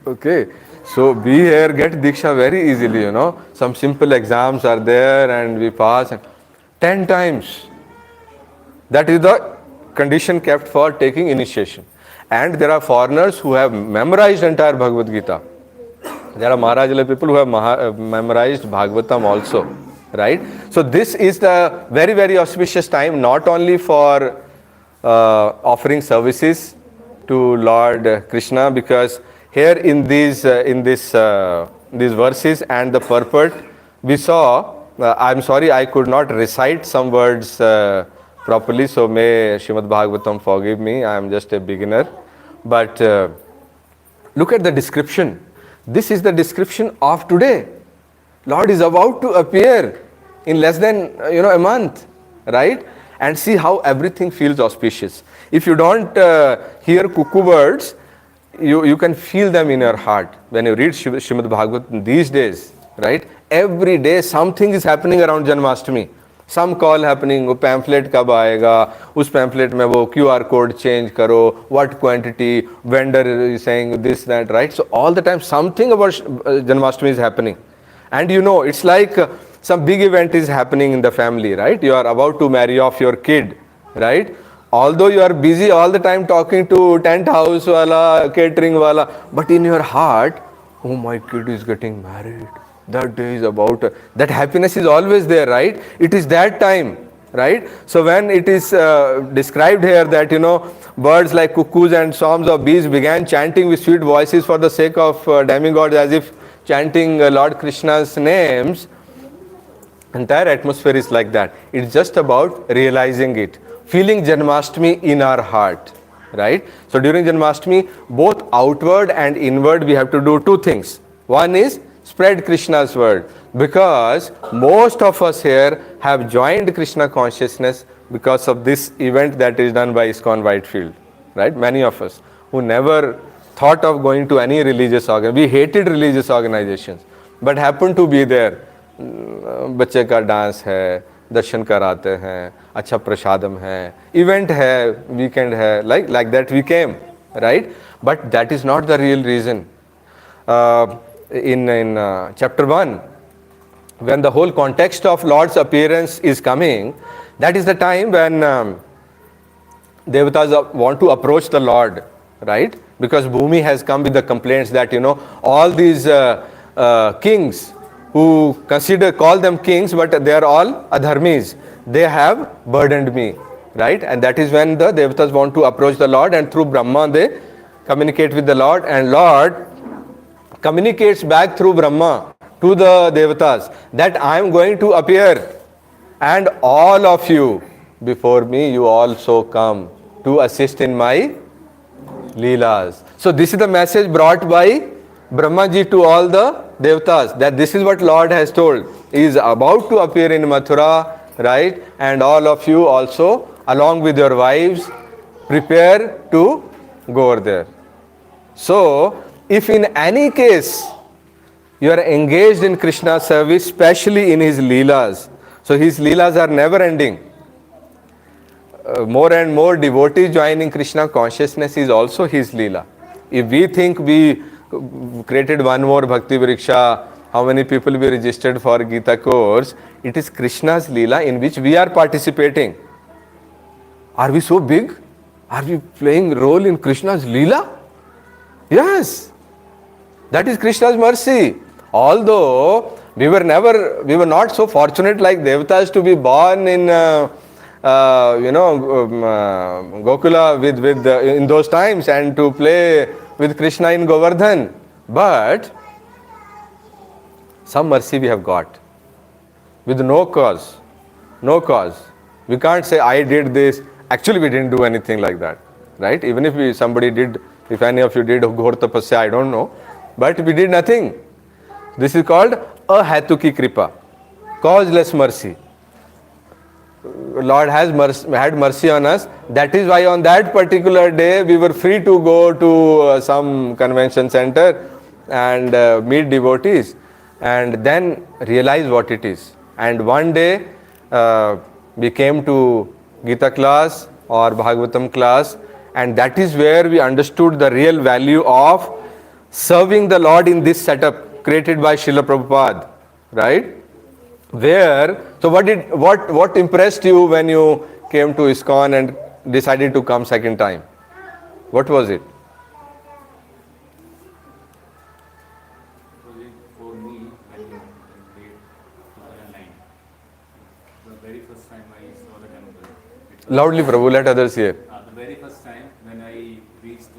Okay. So we here get Diksha very easily, Some simple exams are there and we pass. 10 times. That is the condition kept for taking initiation. And there are foreigners who have memorized entire Bhagavad Gita. There are Maharajala people who have memorized Bhagavatam also, right? So this is the very auspicious time, not only for offering services to Lord Krishna, because here in these verses and the purport we saw, I'm sorry I could not recite some words properly, so may Srimad Bhagavatam forgive me, I am just a beginner. But look at the description. This is the description of today. Lord is about to appear in less than a month, right? And see how everything feels auspicious. If you don't hear cuckoo birds, you can feel them in your heart. When you read Srimad Bhagavatam these days, right? Every day something is happening around Janmashtami. Some call happening, वो pamphlet कब आएगा, उस pamphlet में वो QR code change करो, what quantity, vendor is saying this, that, right? So all the time something about Janmashtami is happening. And you know, it's like some big event is happening in the family, right? You are about to marry off your kid, right? Although you are busy all the time talking to tent house wala, catering wala, but in your heart, oh, my kid is getting married. That day is about, that happiness is always there, right? It is that time, right? So when it is described here that, you know, birds like cuckoos and swarms of bees began chanting with sweet voices for the sake of demigods, as if chanting Lord Krishna's names, entire atmosphere is like that. It's just about realizing it, feeling Janmashtami in our heart, right? So during Janmashtami, both outward and inward, we have to do two things. One is spread Krishna's word, because most of us here have joined Krishna consciousness because of this event that is done by ISKCON Whitefield, right? Many of us who never thought of going to any religious organ, we hated religious organizations, but happened to be there. बच्चे का dance है, दर्शन कराते हैं, अच्छा प्रसादम है, event है, weekend है, like that we came, right? But that is not the real reason. In chapter 1, when the whole context of Lord's appearance is coming, that is the time when Devatas want to approach the Lord, right? Because Bhumi has come with the complaints that, you know, all these kings who call them kings, but they are all adharmis. They have burdened me, right? And that is when the Devatas want to approach the Lord, and through Brahma they communicate with the Lord, and Lord communicates back through Brahma to the Devatas that I am going to appear, and all of you before me, you also come to assist in my Leelas. So this is the message brought by Brahma ji to all the Devatas, that this is what Lord has told. He is about to appear in Mathura, right? And all of you also, along with your wives, prepare to go over there. So, if in any case you are engaged in Krishna's service, especially in his Leelas, so his Leelas are never ending. More and more devotees joining Krishna consciousness is also his Leela. If we think we created one more Bhakti Vriksha, how many people we registered for Gita course, it is Krishna's Leela in which we are participating. Are we so big? Are we playing role in Krishna's Leela? Yes. That is Krishna's mercy. Although we were not so fortunate like Devatas to be born in Gokula in those times and to play with Krishna in Govardhan. But some mercy we have got with no cause. No cause. We can't say I did this. Actually we didn't do anything like that. Right? Even if somebody did, if any of you did Ghor Tapasya, I don't know. But we did nothing. This is called ahatuki kripa, causeless mercy. Lord has had mercy on us. That is why on that particular day we were free to go to some convention center and meet devotees and then realize what it is. And one day we came to Gita class or Bhagavatam class, and that is where we understood the real value of serving the Lord in this setup created by Srila Prabhupada, right? So what impressed you when you came to ISKCON and decided to come second time? What was it? For me, when in late 2009, the very first time I saw the temple. Loudly, Prabhu, let others hear. The very first time when I reached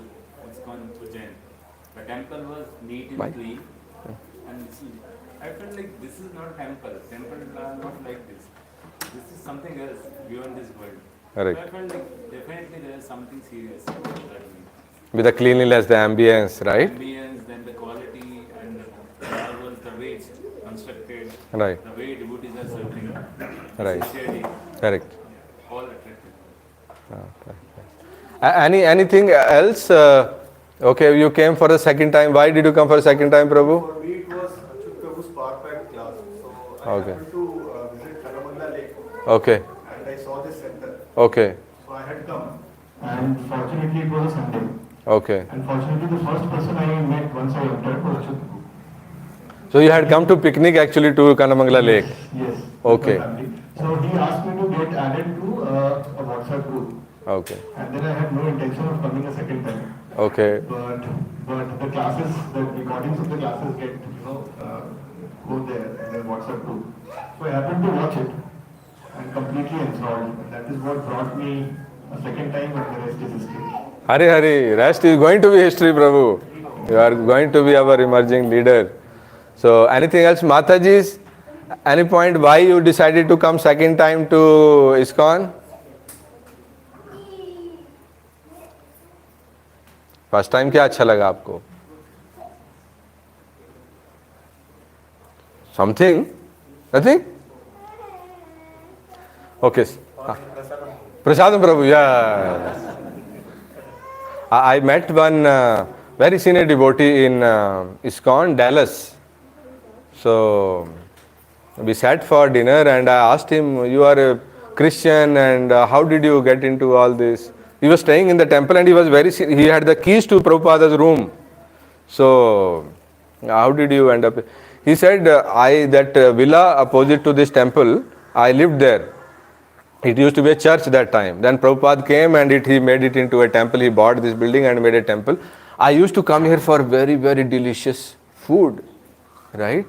ISKCON Ujjain, the temple was neat and clean, and I felt like this is not a temple. Temples are not like this. This is something else beyond this world. Correct. So I felt like definitely there is something serious about that. With the cleanliness, the ambience, right? Ambience, then the quality and the way it's constructed, Right. the way devotees are serving, Right. sincerity, Correct. all attractive. Anything else? Okay, you came for the second time. Why did you come for the second time, Prabhu? For me, it was Achyut Prabhu's power pack Okay. happened to visit Karamangala Lake Okay. and I saw this center. Okay. So I had come and fortunately it was a Sunday. Okay. And fortunately the first person I met once I entered was Saciputra. So you had come to picnic actually to Kanamangala Lake. Yes. Okay. with my family. So he asked me to get added to a WhatsApp group. Okay. And then I had no intention of coming a second time. Okay. But the classes, the recordings of the classes get, go there in the WhatsApp group. So I happened to watch it and completely enthralled. And that is what brought me a second time, and the rest is history. Hari Hari, rest is going to be history, Prabhu. You are going to be our emerging leader. So anything else, Mataji's? Any point why you decided to come second time to ISKCON? First time क्या अच्छा लगा आपको? Something? Nothing? Okay. Prasadam Prabhu, yeah. I met one very senior devotee in ISKCON, Dallas. So we sat for dinner and I asked him, you are a Christian and how did you get into all this? He was staying in the temple and he had the keys to Prabhupada's room. So how did you end up? He said, that villa opposite to this temple, I lived there. It used to be a church that time. Then Prabhupada came and he made it into a temple. He bought this building and made a temple. I used to come here for very, very delicious food. Right?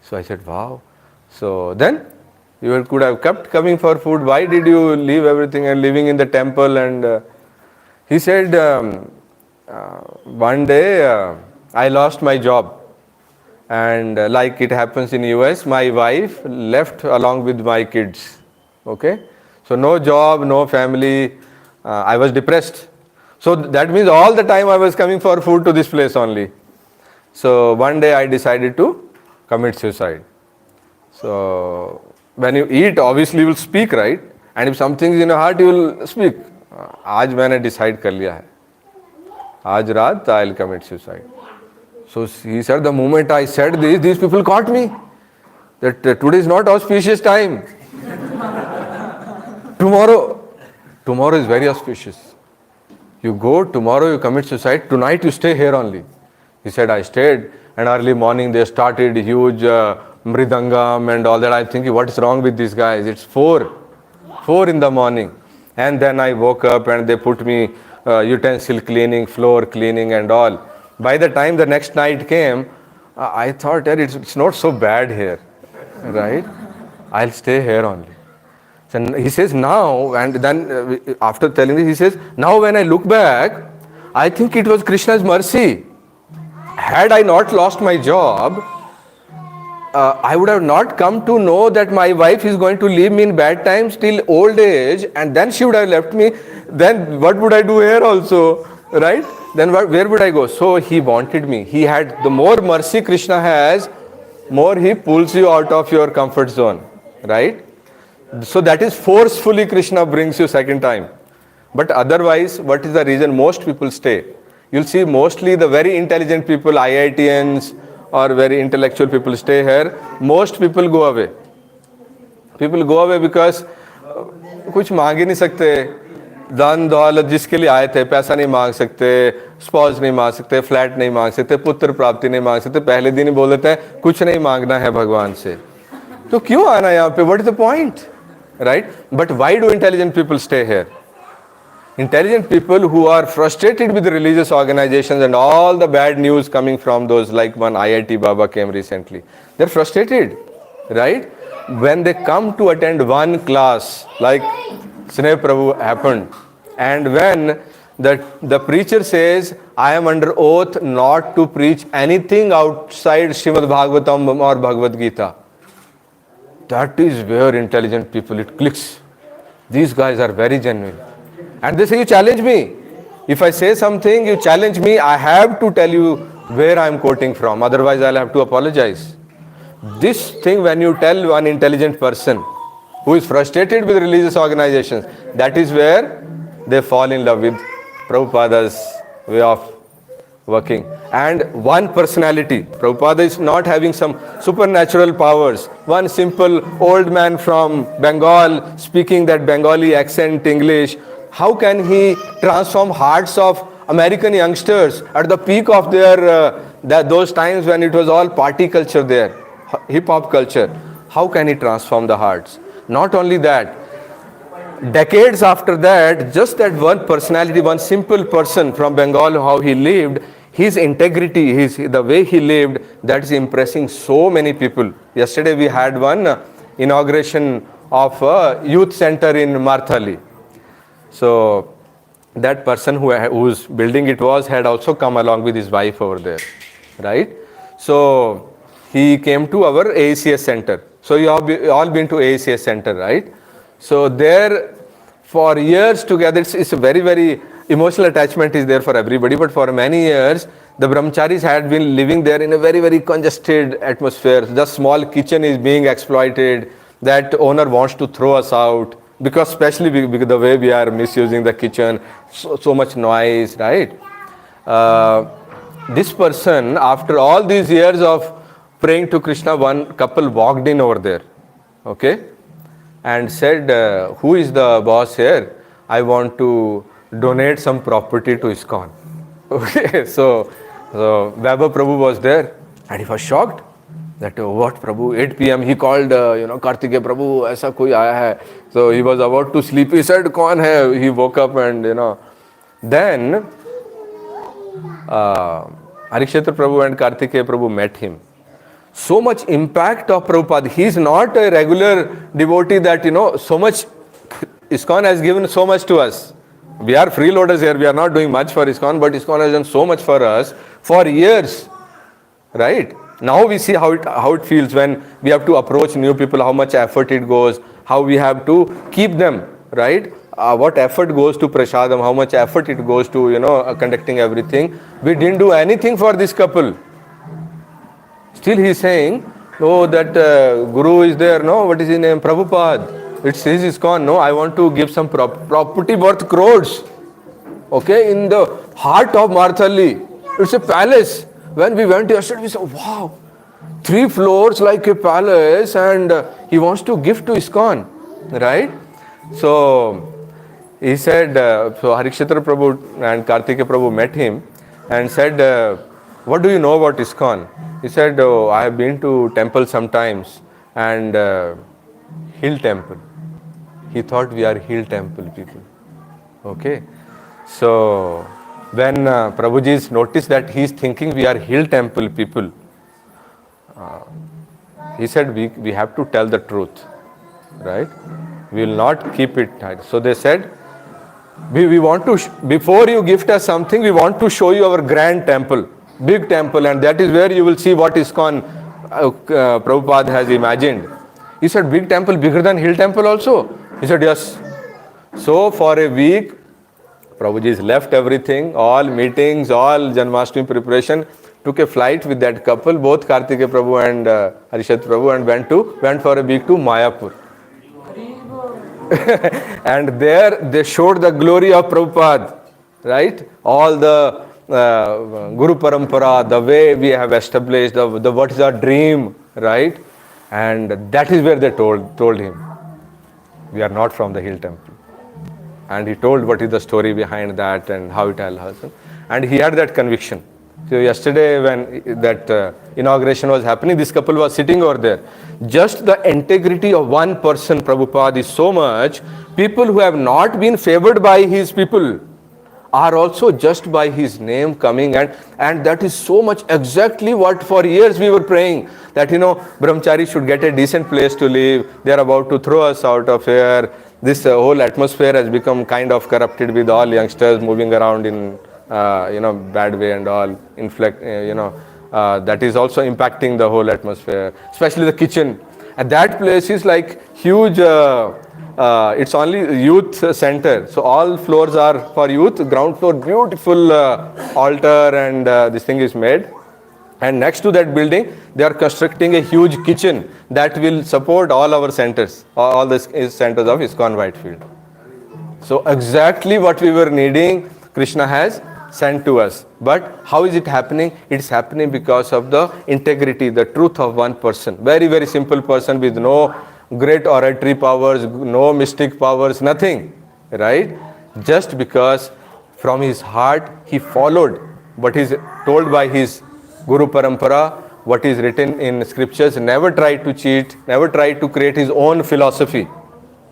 So I said, wow. So then you could have kept coming for food. Why did you leave everything and living in the temple? And he said, one day I lost my job. And like it happens in US, my wife left along with my kids. Okay? So no job, no family. I was depressed. So that means all the time I was coming for food to this place only. So one day I decided to commit suicide. So when you eat, obviously you will speak, right? And if something is in your heart, you will speak. आज मैंने decide कर लिया है. आज रात I'll commit suicide. So he said, the moment I said this, these people caught me. That today is not auspicious time. Tomorrow is very auspicious. You go, tomorrow you commit suicide, tonight you stay here only. He said, I stayed, and early morning they started huge mridangam and all that. I think, what is wrong with these guys? It's 4 in the morning. And then I woke up and they put me utensil cleaning, floor cleaning and all. By the time the next night came, I thought, it's not so bad here, right? I'll stay here only. So he says now, and then after telling this, he says, now when I look back, I think it was Krishna's mercy. Had I not lost my job, I would have not come to know that my wife is going to leave me in bad times till old age, and then she would have left me. Then what would I do here also, right? Then where would I go? So he wanted me. He had, the more mercy Krishna has, more he pulls you out of your comfort zone, right? So that is forcefully Krishna brings you second time. But otherwise, what is the reason most people stay? You'll see mostly the very intelligent people, IITians or very intellectual people stay here. Most people go away. People go away because कुछ मांग ही नहीं सकते. धन दौलत जिसके लिए आए थे, पैसा नहीं मांग सकते, स्पॉज नहीं मांग सकते, फ्लैट नहीं मांग सकते, पुत्र प्राप्ति नहीं मांग सकते. पहले दिन ही बोल देते हैं कुछ नहीं मांगना है भगवान से. तो क्यों आना यहाँ पे? What is the point? Right? But why do intelligent people stay here? Intelligent people who are frustrated with the religious organizations and all the bad news coming from those, like one IIT Baba came recently. They're frustrated, right? When they come to attend one class, like Sneh Prabhu happened, and when the preacher says, I am under oath not to preach anything outside Srimad Bhagavatam or Bhagavad Gita. That is where intelligent people, it clicks. These guys are very genuine. And they say, you challenge me. If I say something, you challenge me, I have to tell you where I am quoting from. Otherwise, I'll have to apologize. This thing, when you tell one intelligent person who is frustrated with religious organizations, that is where they fall in love with Prabhupada's way of working. And one personality. Prabhupada is not having some supernatural powers. One simple old man from Bengal speaking that Bengali accent English. How can he transform hearts of American youngsters at the peak of those times when it was all party culture there, hip hop culture? How can he transform the hearts? Not only that, decades after that, just that one personality, one simple person from Bengal, how he lived, his integrity, the way he lived, that is impressing so many people. Yesterday we had one inauguration of a youth center in Marthali. So that person whose building it was had also come along with his wife over there, right? So he came to our ACS center. So you have all been to ACS center, right? So there, for years together, it's a very, very emotional attachment is there for everybody. But for many years, the brahmacharis had been living there in a very, very congested atmosphere. The small kitchen is being exploited. That owner wants to throw us out because, especially because the way we are misusing the kitchen, so much noise, right? This person, after all these years of praying to Krishna, one couple walked in over there, okay, and said, who is the boss here? I want to donate some property to ISKCON. Okay, so Vaibhav Prabhu was there and he was shocked that what Prabhu, 8 p.m. he called, Kartikeya Prabhu, aisa koi aaya hai. So he was about to sleep. He said, kaun hai? He woke up and, then Harikshetra Prabhu and Kartikeya Prabhu met him. So much impact of Prabhupada. He is not a regular devotee that, so much, ISKCON has given so much to us. We are freeloaders here. We are not doing much for ISKCON, but ISKCON has done so much for us for years, right? Now we see how it feels when we have to approach new people, how much effort it goes, how we have to keep them, right? What effort goes to prasadam, how much effort it goes to, conducting everything. We didn't do anything for this couple. Still he is saying, oh, that Guru is there, no, what is his name? Prabhupada. It's his ISKCON, no, I want to give some property worth crores. Okay, in the heart of Marthali. It's a palace. When we went yesterday, we said, wow, 3 floors like a palace, and he wants to give to ISKCON, right? So he said, so Harikshetra Prabhu and Kartikeya Prabhu met him and said, what do you know about ISKCON? He said, oh, I have been to temple sometimes, and hill temple. He thought we are hill temple people. Okay. So when Prabhuji noticed that he is thinking we are hill temple people, he said we have to tell the truth, right? We will not keep it hidden. So they said, we want to, before you gift us something, we want to show you our grand temple, big temple, and that is where you will see what ISKCON Prabhupada has imagined. He said, big temple, bigger than hill temple also? He said, yes. So for a week, Prabhuji left everything, all meetings, all Janmashtami preparation, took a flight with that couple, both Kartikeya Prabhu and Harishat Prabhu, and went for a week to Mayapur. And there they showed the glory of Prabhupada, right? All the Guru Parampara, the way we have established, the what is our dream, right? And that is where they told him, we are not from the hill temple. And he told what is the story behind that and how it all happened. And he had that conviction. So yesterday when that inauguration was happening, this couple was sitting over there. Just the integrity of one person, Prabhupada, is so much. People who have not been favored by his people are also just by his name coming, and that is so much exactly what for years we were praying, that brahmachari should get a decent place to live. They are about to throw us out of here. This whole atmosphere has become kind of corrupted with all youngsters moving around in bad way and all. That is also impacting the whole atmosphere, especially the kitchen. And that place is like huge. It's only youth center, so all floors are for youth. Ground floor, beautiful altar, and this thing is made. And next to that building, they are constructing a huge kitchen that will support all our centers, all the centers of ISKCON Whitefield. So exactly what we were needing, Krishna has sent to us. But how is it happening? It's happening because of the integrity, the truth of one person. Very, very simple person with no great oratory powers, no mystic powers, nothing. Right? Just because from his heart he followed what is told by his Guru Parampara, what is written in scriptures, never tried to cheat, never tried to create his own philosophy.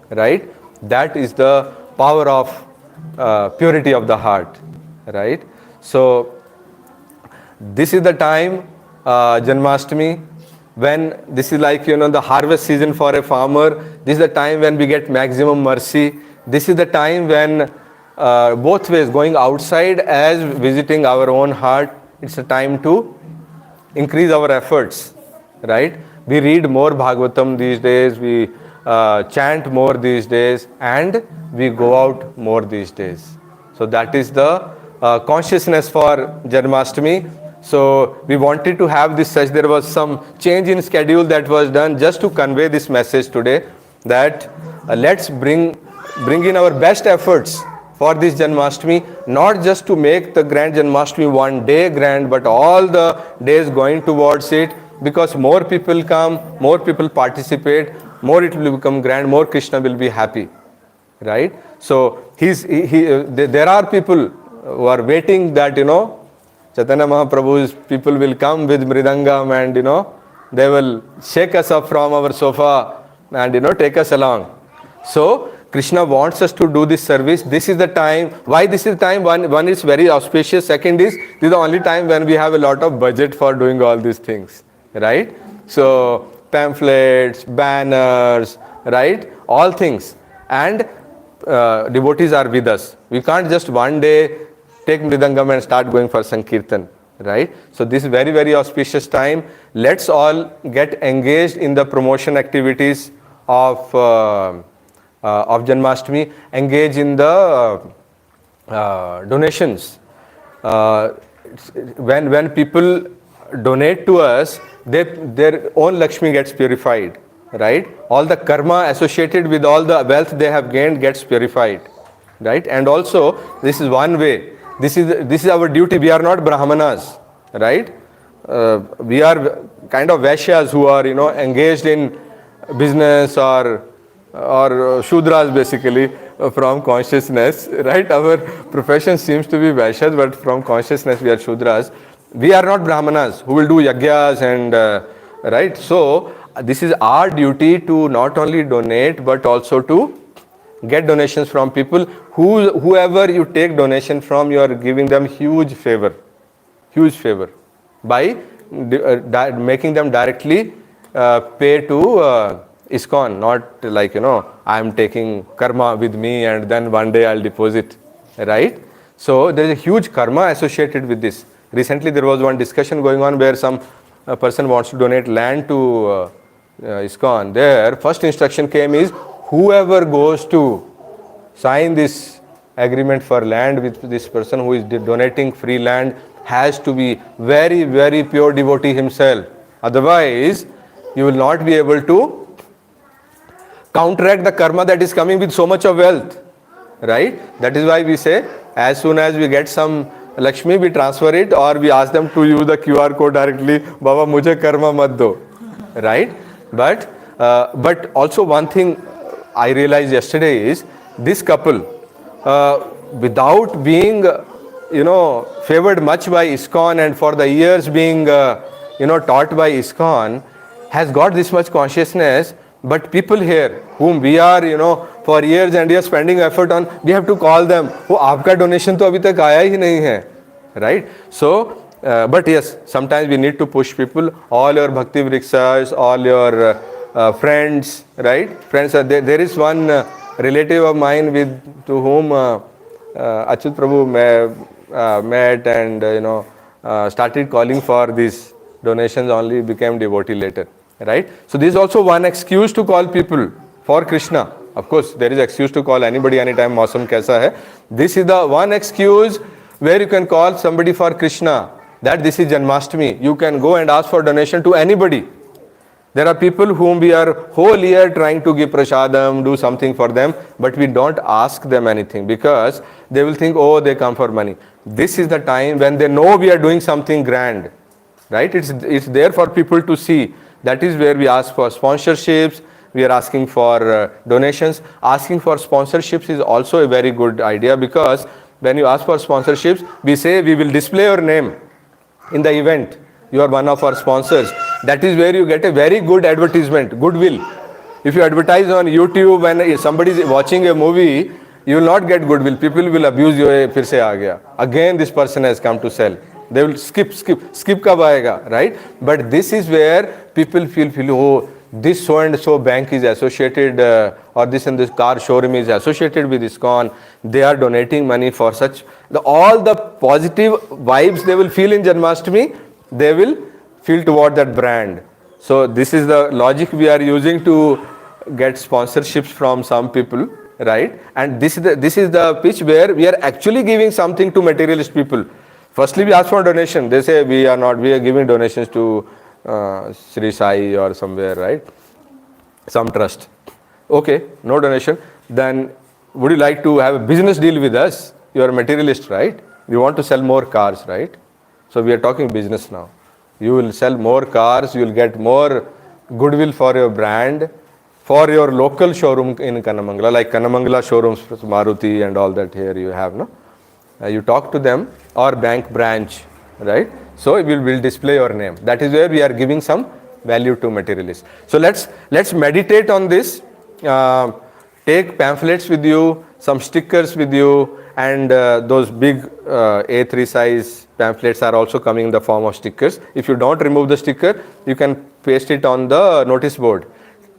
Right? That is the power of purity of the heart. Right? So this is the time, Janmashtami, when this is like, the harvest season for a farmer. This is the time when we get maximum mercy. This is the time when both ways, going outside as visiting our own heart, it's a time to increase our efforts. Right? We read more Bhagavatam these days, we chant more these days, and we go out more these days. So that is the consciousness for Janmashtami. So we wanted to have this such, there was some change in schedule that was done just to convey this message today, that let's bring in our best efforts for this Janmashtami, not just to make the grand Janmashtami one day grand, but all the days going towards it, because more people come, more people participate, more it will become grand, more Krishna will be happy. Right? So there are people who are waiting that, Chaitanya Mahaprabhu's people will come with Mridangam and, they will shake us up from our sofa and, take us along. So, Krishna wants us to do this service. This is the time. Why this is the time? One is very auspicious. Second is, this is the only time when we have a lot of budget for doing all these things. Right? So, pamphlets, banners, right? All things. And devotees are with us. We can't just one day take Mridangam and start going for Sankirtan. Right? So this is very, very auspicious time. Let's all get engaged in the promotion activities of Janmashtami. Engage in the donations. When people donate to us, their own Lakshmi gets purified. Right? All the karma associated with all the wealth they have gained gets purified. Right? And also, this is one way. This is our duty. We are not Brahmanas. Right? We are kind of Vaishyas who are, engaged in business or Shudras basically from consciousness. Right? Our profession seems to be Vaishyas, but from consciousness we are Shudras. We are not Brahmanas who will do yagyas and right? So this is our duty to not only donate but also to get donations from people. Whoever you take donation from, you are giving them huge favor by making them directly pay to ISKCON, not like, I am taking karma with me and then one day I'll deposit. Right? So there is a huge karma associated with this. Recently there was one discussion going on where some person wants to donate land to ISKCON. Their first instruction came is, whoever goes to sign this agreement for land with this person who is donating free land has to be very, very pure devotee himself. Otherwise, you will not be able to counteract the karma that is coming with so much of wealth. Right? That is why we say, as soon as we get some Lakshmi, we transfer it or we ask them to use the QR code directly. Baba, mujhe karma mat do. Right? But also one thing I realized yesterday is, this couple, without being, favored much by ISKCON and for the years being, taught by ISKCON, has got this much consciousness. But people here, whom we are, for years and years spending effort on, we have to call them. Oh, aapka donation to abhi tak aaya hi nahi hai. Right? So, but yes, sometimes we need to push people. All your bhakti vrikshas, all your friends, right? Friends, there is one relative of mine to whom Achyut Prabhu met and started calling for these donations, only became devotee later. Right? So this is also one excuse to call people for Krishna. Of course, there is excuse to call anybody anytime, mausam kaisa hai. This is the one excuse where you can call somebody for Krishna, that this is Janmashtami. You can go and ask for donation to anybody. There are people whom we are whole year trying to give prasadam, do something for them, but we don't ask them anything because they will think, oh, they come for money. This is the time when they know we are doing something grand, right? It's there for people to see. That is where we ask for sponsorships, we are asking for donations. Asking for sponsorships is also a very good idea because when you ask for sponsorships, we say we will display your name in the event. You are one of our sponsors. That is where you get a very good advertisement, goodwill. If you advertise on YouTube when somebody is watching a movie, you will not get goodwill. People will abuse you. फिर से आ गया. Again, this person has come to sell. They will skip कब आएगा, right? But this is where people feel, oh, this so and so bank is associated or this and this car showroom is associated with ISKCON. They are donating money for such. All the positive vibes they will feel in Janmashtami, they will feel toward that brand. So this is the logic we are using to get sponsorships from some people, right? And this is the pitch where we are actually giving something to materialist people. Firstly, we ask for donation. They say we are giving donations to Sri Sai or somewhere, right? Some trust. Okay, no donation. Then would you like to have a business deal with us? You are a materialist, right? You want to sell more cars, right? So we are talking business now. You will sell more cars, you will get more goodwill for your brand, for your local showroom in Kannamangala, like Kannamangala showrooms, Maruti and all that here you have, no? You talk to them or bank branch, right? So we will display your name. That is where we are giving some value to materialists. So let's meditate on this. Take pamphlets with you, some stickers with you, and those big A3 size pamphlets are also coming in the form of stickers. If you don't remove the sticker, you can paste it on the notice board.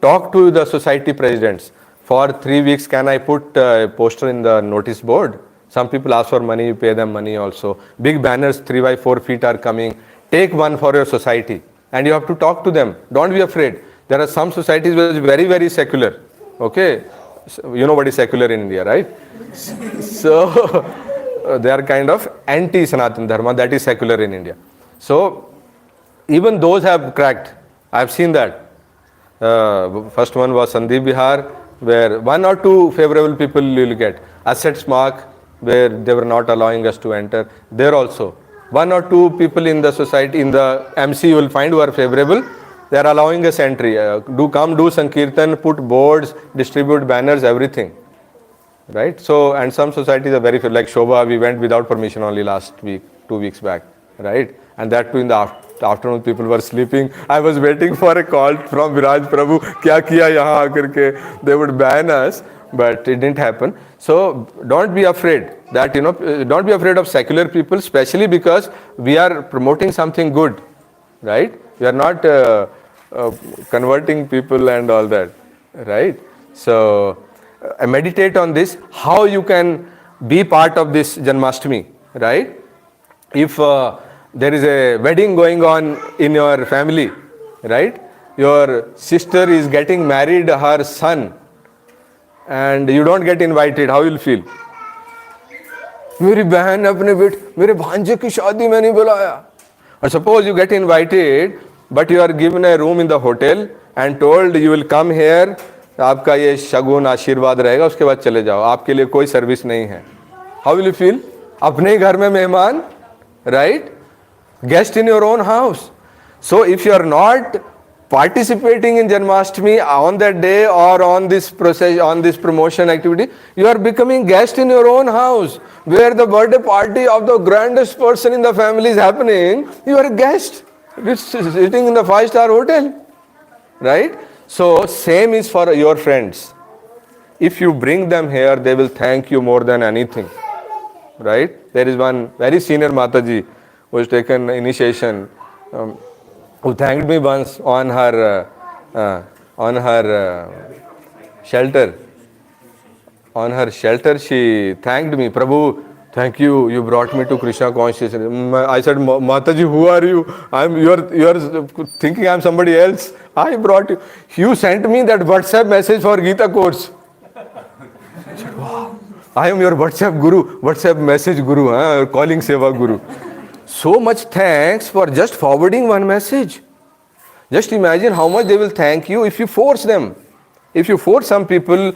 Talk to the society presidents. For 3 weeks, can I put a poster in the notice board? Some people ask for money, you pay them money also. Big banners 3 by 4 feet are coming. Take one for your society and you have to talk to them. Don't be afraid. There are some societies which are very, very secular. Okay? So, you know what is secular in India, right? So they are kind of anti-Sanatana Dharma, that is secular in India. So even those have cracked. I have seen that. First one was Sandeep Bihar, where 1 or 2 favorable people you will get. Assets mark, where they were not allowing us to enter. There also 1 or 2 people in the society, in the MC you will find who are favorable. They are allowing us entry. Do Sankirtan, put boards, distribute banners, everything. Right? So, and some societies are very, like Shobha, we went without permission only last week, 2 weeks back. Right? And that too in the afternoon, people were sleeping. I was waiting for a call from Viraj Prabhu, kya kiya yahan aakar ke, they would ban us, but it didn't happen. So don't be afraid that, don't be afraid of secular people, especially because we are promoting something good, right? We are not converting people and all that, right? So meditate on this, how you can be part of this Janmashtami, right? If there is a wedding going on in your family, right? Your sister is getting married, her son, and you don't get invited, how will you feel? मेरी बहन अपने मेरे भांजे की शादी में नहीं बुलाया. Or suppose you get invited, but you are given a room in the hotel and told you will come here, आपका ये शगुन आशीर्वाद रहेगा, उसके बाद चले जाओ, आपके लिए कोई सर्विस नहीं है. How will you feel? अपने ही घर में मेहमान, right? Guest in your own house. So if you are not participating in Janmashtami on that day or on this process, on this promotion activity, you are becoming guest in your own house, where the birthday party of the grandest person in the family is happening. You are a guest, sitting in the 5-star hotel, right? So same is for your friends. If you bring them here, they will thank you more than anything, right? There is one very senior Mataji who has taken initiation, who thanked me once on her shelter. On her shelter, she thanked me. Prabhu, thank you. You brought me to Krishna consciousness. I said, Mataji, who are you? You are thinking I am somebody else. I brought you. You sent me that WhatsApp message for Gita course. I said, wow. I am your WhatsApp guru, WhatsApp message guru, calling seva guru. So much thanks for just forwarding one message. Just imagine how much they will thank you if you force them. If you force some people,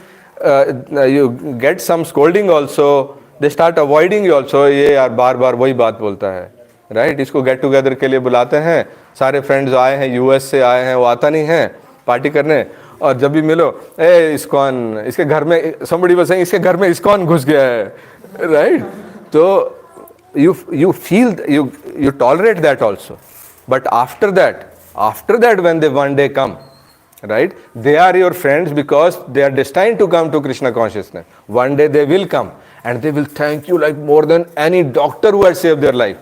you get some scolding also. They start avoiding you also. ये यार बार बार वही बात बोलता है, right? इसको get together के लिए बुलाते हैं, सारे फ्रेंड्स आए हैं, यूएस से आए हैं, वो आता नहीं है पार्टी करने, और जब भी मिलो, ए इस्कॉन, इसके घर में, somebody was saying, इसके घर में इस्कॉन घुस गया है, right? तो you feel, you tolerate that also. But after that when they one day come, right, they are your friends because they are destined to come to Krishna consciousness. One day they will come and they will thank you like more than any doctor who has saved their life,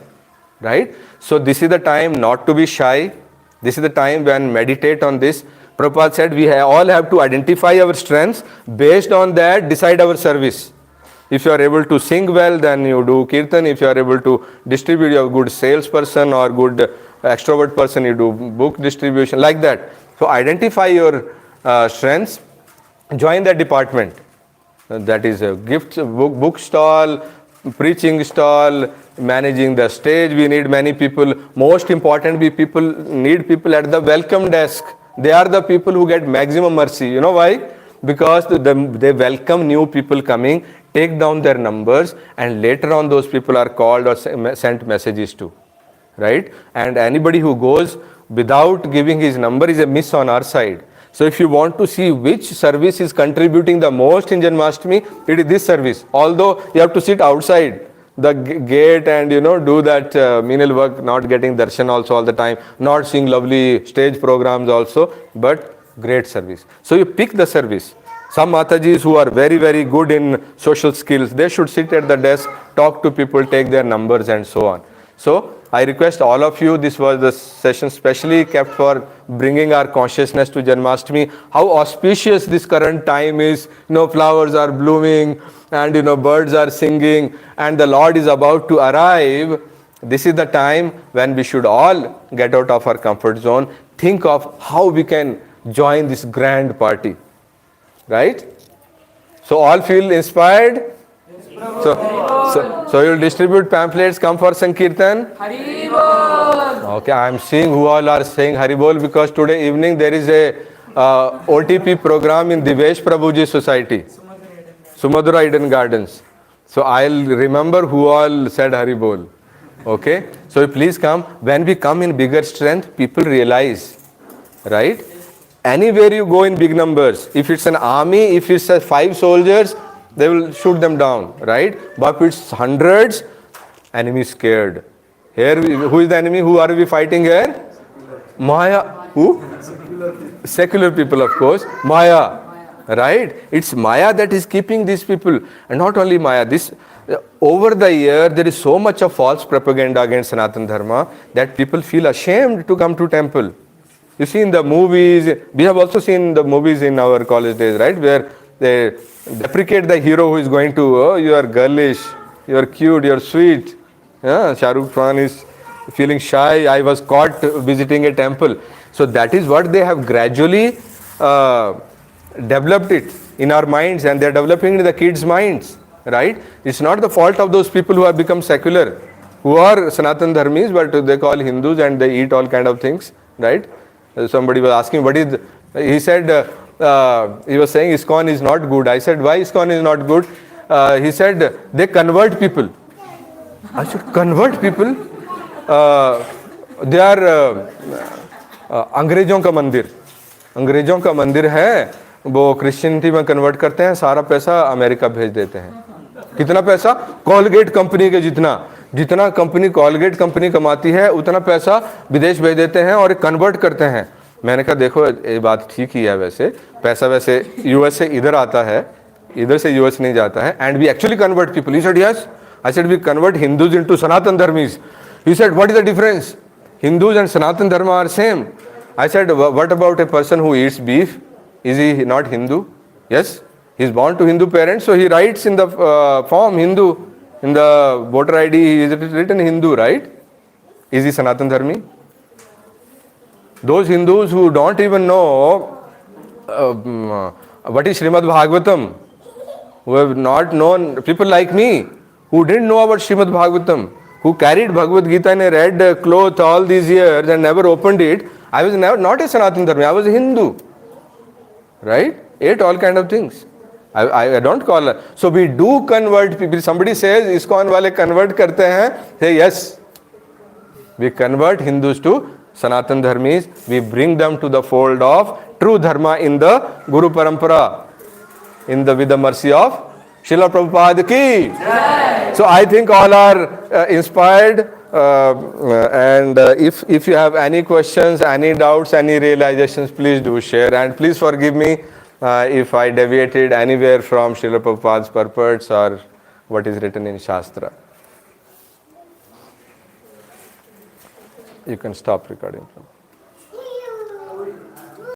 right? So this is the time not to be shy. This is the time when meditate on this. Prabhupada said we all have to identify our strengths. Based on that, decide our service. If you are able to sing well, then you do kirtan. If you are able to distribute, you are a good salesperson or good extrovert person, you do book distribution, like that. So identify your strengths, join that department. That is a gift book stall, preaching stall, managing the stage. We need many people. Most important, we need people at the welcome desk. They are the people who get maximum mercy. You know why? Because they welcome new people coming, take down their numbers, and later on those people are called or sent messages to, right? And anybody who goes without giving his number is a miss on our side. So if you want to see which service is contributing the most in Janmashtami, it is this service. Although you have to sit outside the gate and do that menial work, not getting darshan also all the time, not seeing lovely stage programs also, but great service. So you pick the service. Some Matajis who are very, very good in social skills, they should sit at the desk, talk to people, take their numbers and so on. So I request all of you, this was the session specially kept for bringing our consciousness to Janmashtami. How auspicious this current time is. Flowers are blooming and birds are singing and the Lord is about to arrive. This is the time when we should all get out of our comfort zone, think of how we can join this grand party, right? So all feel inspired? So you'll distribute pamphlets, come for Sankirtan? Haribol! Okay, I am seeing who all are saying Haribol because today evening there is a OTP program in Divesh Prabhuji Society, Sumadura Eden Gardens. So I'll remember who all said Haribol. Okay, so please come. When we come in bigger strength, people realize, right? Anywhere you go in big numbers, if it's an army, if it's 5 soldiers, they will shoot them down, right? But if it's hundreds, enemy is scared. Here, who is the enemy? Who are we fighting here? Maya. Who? Secular people, of course. Maya, right? It's Maya that is keeping these people. And not only Maya, over the year, there is so much of false propaganda against Sanatana Dharma that people feel ashamed to come to temple. You see in the movies, we have also seen the movies in our college days, right? Where they deprecate the hero who is going to, oh, you are girlish, you are cute, you are sweet. Yeah, Shah Rukh Khan is feeling shy. I was caught visiting a temple. So that is what they have gradually developed it in our minds, and they are developing in the kids' minds, right? It's not the fault of those people who have become secular, who are Sanatana Dharmis, but they call Hindus and they eat all kind of things, right? Somebody was asking, what is, he said, he was saying ISKCON is not good. I said, why ISKCON is not good? He said, they convert people. I said, convert people? They are अंग्रेजों का मंदिर. अंग्रेजों का मंदिर है, वो Christianity में convert करते हैं, सारा पैसा अमेरिका भेज देते हैं. कितना पैसा? कॉलगेट कंपनी के जितना कंपनी कॉलगेट कंपनी कमाती है उतना पैसा विदेश भेज देते हैं और कन्वर्ट करते हैं. मैंने कहा देखो ये बात ठीक ही है, वैसे पैसा वैसे यूएस से इधर आता है, इधर से यूएस नहीं जाता है. And we actually convert people. He said yes. I said we convert Hindus into Sanatan धर्मीज. He said what is the difference? Hindus and Sanatan Dharma are same. I said, what about a person who eats beef? Is he not Hindu? Yes, he is born to Hindu parents, so he writes in the form Hindu. In the voter ID, he is written Hindu, right? Is he Sanatan Dharmi? Those Hindus who don't even know what is Srimad Bhagavatam, who have not known, people like me, who didn't know about Srimad Bhagavatam, who carried Bhagavad Gita in a red cloth all these years and never opened it, I was never, not a Sanatana Dharmi, I was a Hindu. Right? Ate all kind of things. I don't call it. So we do convert people. Somebody says, ISKCON wale convert karte hain. Say yes. We convert Hindus to Sanatan Dharmis. We bring them to the fold of true Dharma in the Guru Parampara. With the mercy of Srila Prabhupada ki. So I think all are inspired. And if you have any questions, any doubts, any realizations, please do share. And please forgive me if I deviated anywhere from Srila Prabhupada's purports or what is written in Shastra. You can stop recording.